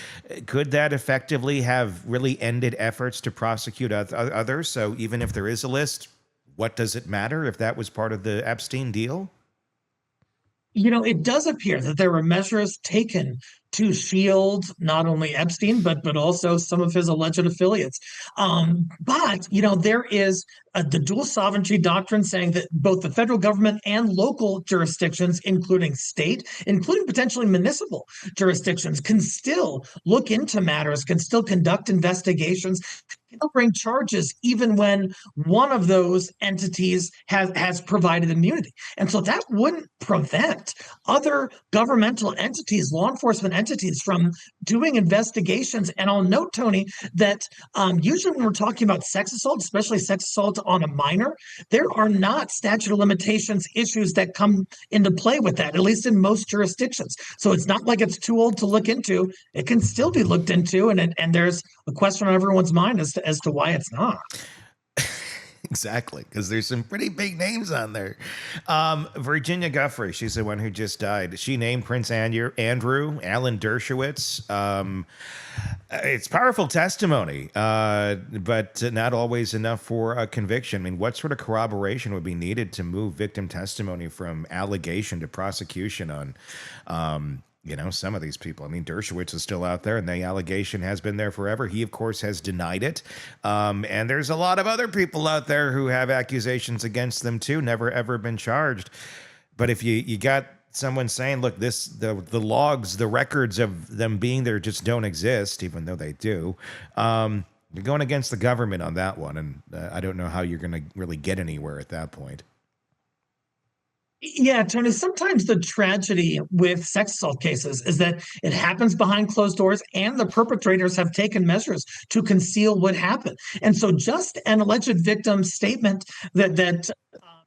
could that effectively have really ended efforts to prosecute others? So even if there is a list, what does it matter if that was part of the Epstein deal? It does appear that there were measures taken to shield not only Epstein, but also some of his alleged affiliates. But there is the dual sovereignty doctrine saying that both the federal government and local jurisdictions, including state, including potentially municipal jurisdictions, can still look into matters, can still conduct investigations, can bring charges even when one of those entities has provided immunity. And so that wouldn't prevent other governmental entities, law enforcement entities, from doing investigations. And I'll note, Tony, that usually when we're talking about sex assault, especially sex assault on a minor, there are not statute of limitations issues that come into play with that, at least in most jurisdictions. So it's not like it's too old to look into. It can still be looked into, and there's a question on everyone's mind as to why it's not. Exactly, because there's some pretty big names on there. Virginia Guffrey, she's the one who just died. She named Prince Andrew, Alan Dershowitz. It's powerful testimony, but not always enough for a conviction. I mean, what sort of corroboration would be needed to move victim testimony from allegation to prosecution on some of these people? I mean, Dershowitz is still out there, and the allegation has been there forever. He, of course, has denied it. And there's a lot of other people out there who have accusations against them, too, never, ever been charged. But if you got someone saying, look, the logs, the records of them being there just don't exist, even though they do, you're going against the government on that one. And I don't know how you're going to really get anywhere at that point. Yeah, Tony, sometimes the tragedy with sex assault cases is that it happens behind closed doors and the perpetrators have taken measures to conceal what happened. And so just an alleged victim's statement that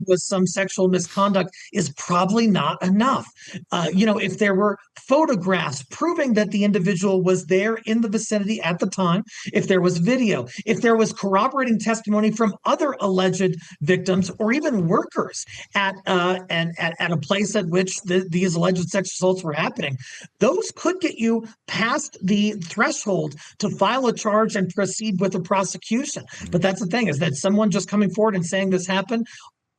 was some sexual misconduct is probably not enough. If there were photographs proving that the individual was there in the vicinity at the time, if there was video, if there was corroborating testimony from other alleged victims or even workers at a place at which these alleged sex assaults were happening, those could get you past the threshold to file a charge and proceed with a prosecution. But that's the thing, is that someone just coming forward and saying this happened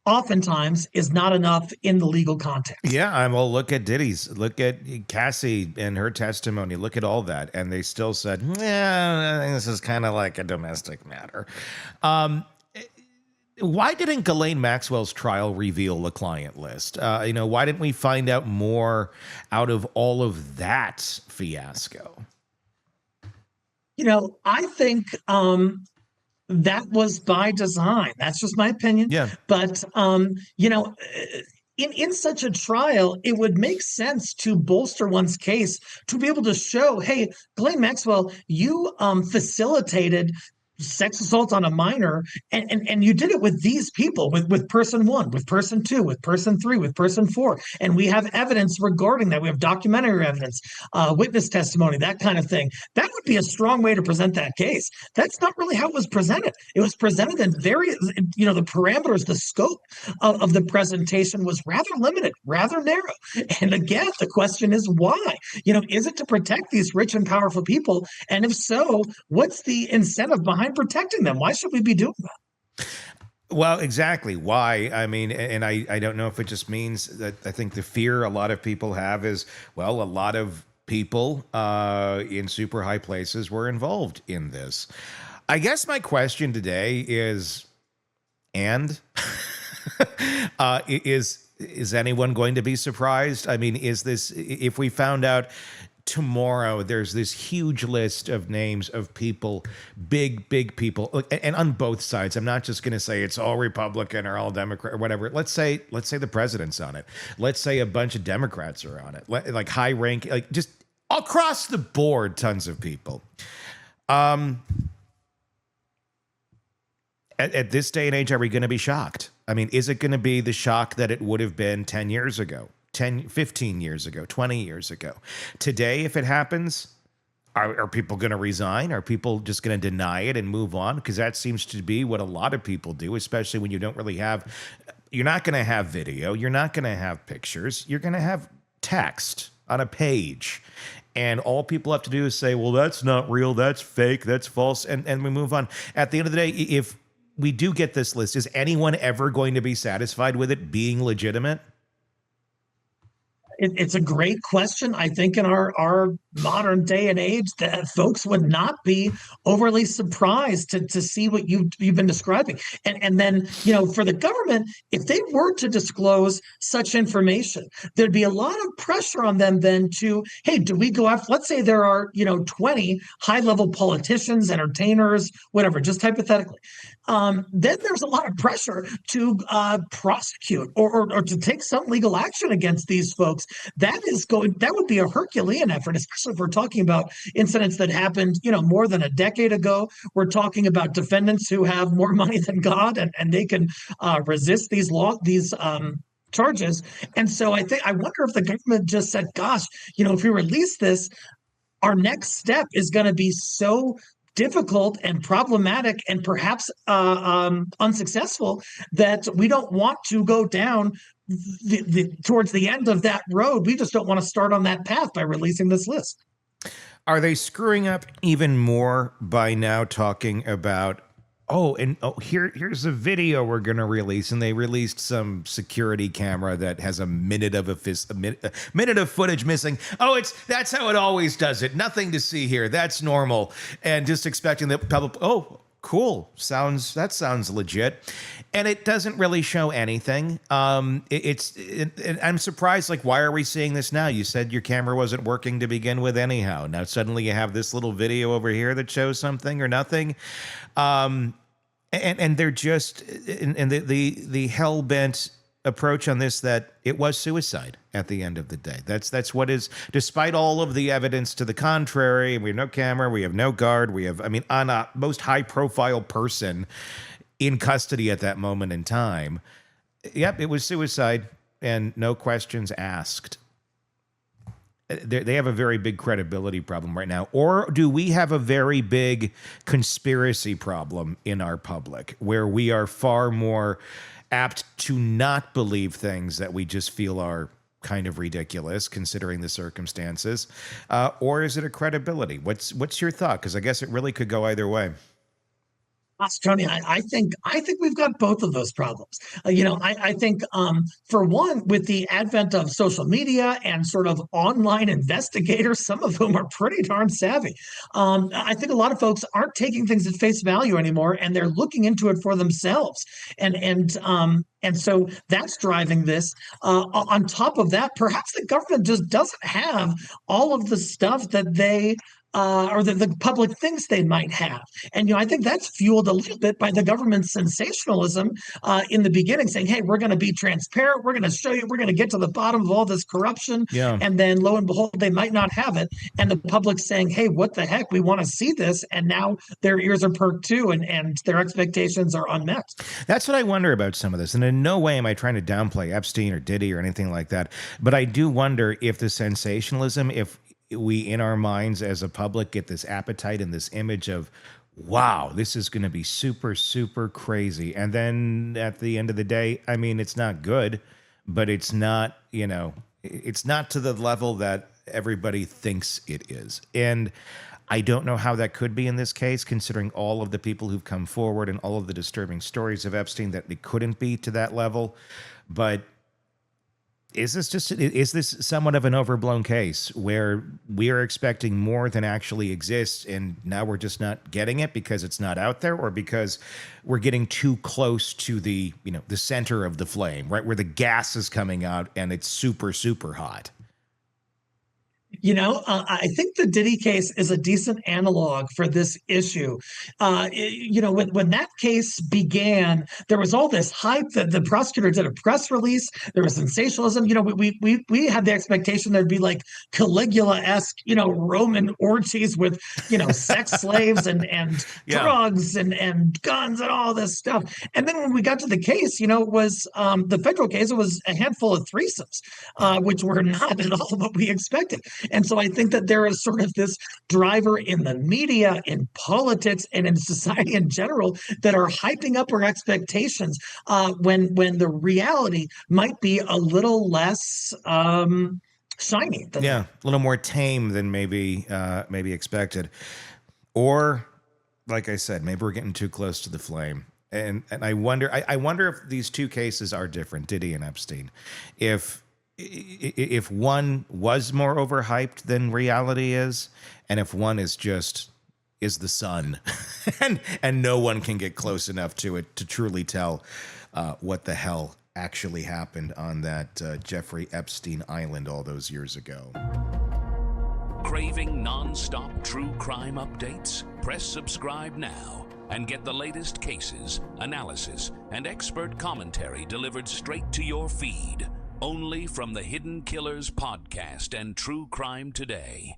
oftentimes is not enough in the legal context. Yeah, well, look at Diddy's, look at Cassie and her testimony, look at all that, and they still said, yeah, I think this is kind of like a domestic matter. Why didn't Ghislaine Maxwell's trial reveal the client list? Why didn't we find out more out of all of that fiasco? I think that was by design. That's just my opinion. Yeah. But, in such a trial, it would make sense to bolster one's case to be able to show, hey, Ghislaine Maxwell, you facilitated sex assault on a minor, and you did it with these people, with person one, with person two, with person three, with person four, and we have evidence regarding that. We have documentary evidence, witness testimony, that kind of thing. That would be a strong way to present that case. That's not really how it was presented. It was presented in the parameters, the scope of the presentation was rather limited, rather narrow. And again, the question is why? Is it to protect these rich and powerful people? And if so, what's the incentive behind protecting them? Why should we be doing that? Well, exactly. Why? I mean, and I don't know if it just means that I think the fear a lot of people have is, well, a lot of people in super high places were involved in this. I guess my question today is, is anyone going to be surprised? I mean, is this, if we found out tomorrow there's this huge list of names of people, big people, and on both sides, I'm not just going to say it's all Republican or all Democrat or whatever. Let's say the president's on it. Let's say a bunch of Democrats are on it, like high rank, like just across the board, tons of people. At this day and age, are we going to be shocked? I mean, is it going to be the shock that it would have been 10 years ago, 10, 15 years ago, 20 years ago? Today, if it happens, are people going to resign? Are people just going to deny it and move on? Because that seems to be what a lot of people do, especially when you don't really have, you're not going to have video, you're not going to have pictures, you're going to have text on a page. And all people have to do is say, well, that's not real, that's fake, that's false, and we move on. At the end of the day, if we do get this list, is anyone ever going to be satisfied with it being legitimate? It's a great question. I think in our modern day and age that folks would not be overly surprised to see what you've been describing. And then, for the government, if they were to disclose such information, there'd be a lot of pressure on them then to, hey, do we go after, let's say there are, 20 high-level politicians, entertainers, whatever, just hypothetically. Then there's a lot of pressure to prosecute or to take some legal action against these folks. That would be a Herculean effort, especially if we're talking about incidents that happened, more than a decade ago. We're talking about defendants who have more money than God, and they can resist these charges. And so I wonder if the government just said, gosh, if we release this, our next step is going to be so difficult and problematic and perhaps unsuccessful that we don't want to go down towards the end of that road. We just don't want to start on that path by releasing this list. Are they screwing up even more by now talking about, here's a video we're going to release, and they released some security camera that has a minute of minute of footage missing. That's how it always does it. Nothing to see here. That's normal. And just expecting the public, cool. That sounds legit. And it doesn't really show anything. I'm surprised, like, why are we seeing this now? You said your camera wasn't working to begin with anyhow. Now suddenly you have this little video over here that shows something or nothing. And they're just, and the hell-bent approach on this, that it was suicide at the end of the day. That's what is, despite all of the evidence to the contrary, we have no camera, we have no guard, on a most high-profile person in custody at that moment in time. Yep, it was suicide, and no questions asked. They have a very big credibility problem right now. Or do we have a very big conspiracy problem in our public, where we are far more apt to not believe things that we just feel are kind of ridiculous considering the circumstances? Or is it a credibility? What's your thought? Because I guess it really could go either way. Tony, I think we've got both of those problems. I think for one, with the advent of social media and sort of online investigators, some of whom are pretty darn savvy, I think a lot of folks aren't taking things at face value anymore, and they're looking into it for themselves. And so that's driving this. On top of that, perhaps the government just doesn't have all of the stuff that they or the public thinks they might have. And, I think that's fueled a little bit by the government's sensationalism in the beginning, saying, hey, we're going to be transparent. We're going to show you, we're going to get to the bottom of all this corruption. Yeah. And then lo and behold, they might not have it. And the public's saying, hey, what the heck? We want to see this. And now their ears are perked too, and their expectations are unmet. That's what I wonder about some of this. And in no way am I trying to downplay Epstein or Diddy or anything like that. But I do wonder if the sensationalism, if we in our minds as a public get this appetite and this image of, wow, this is going to be super, super crazy. And then at the end of the day, it's not good, but it's not, it's not to the level that everybody thinks it is. And I don't know how that could be in this case, considering all of the people who've come forward and all of the disturbing stories of Epstein, that it couldn't be to that level. But Is this somewhat of an overblown case where we are expecting more than actually exists, and now we're just not getting it because it's not out there, or because we're getting too close to the center of the flame, right, where the gas is coming out and it's super, super hot? I think the Diddy case is a decent analog for this issue. When that case began, there was all this hype that the prosecutor did a press release. There was sensationalism. We had the expectation there'd be like Caligula-esque, Roman orgies with, sex slaves and Yeah. drugs and guns and all this stuff. And then when we got to the case, it was the federal case. It was a handful of threesomes, which were not at all what we expected. And so I think that there is sort of this driver in the media, in politics, and in society in general that are hyping up our expectations when the reality might be a little less shiny. A little more tame than maybe expected. Or, like I said, maybe we're getting too close to the flame. And I wonder if these two cases are different, Diddy and Epstein. If one was more overhyped than reality is, and if one is the sun, and no one can get close enough to it to truly tell what the hell actually happened on that Jeffrey Epstein Island all those years ago. Craving non-stop true crime updates? Press subscribe now and get the latest cases, analysis, and expert commentary delivered straight to your feed. Only from the Hidden Killers podcast and True Crime Today.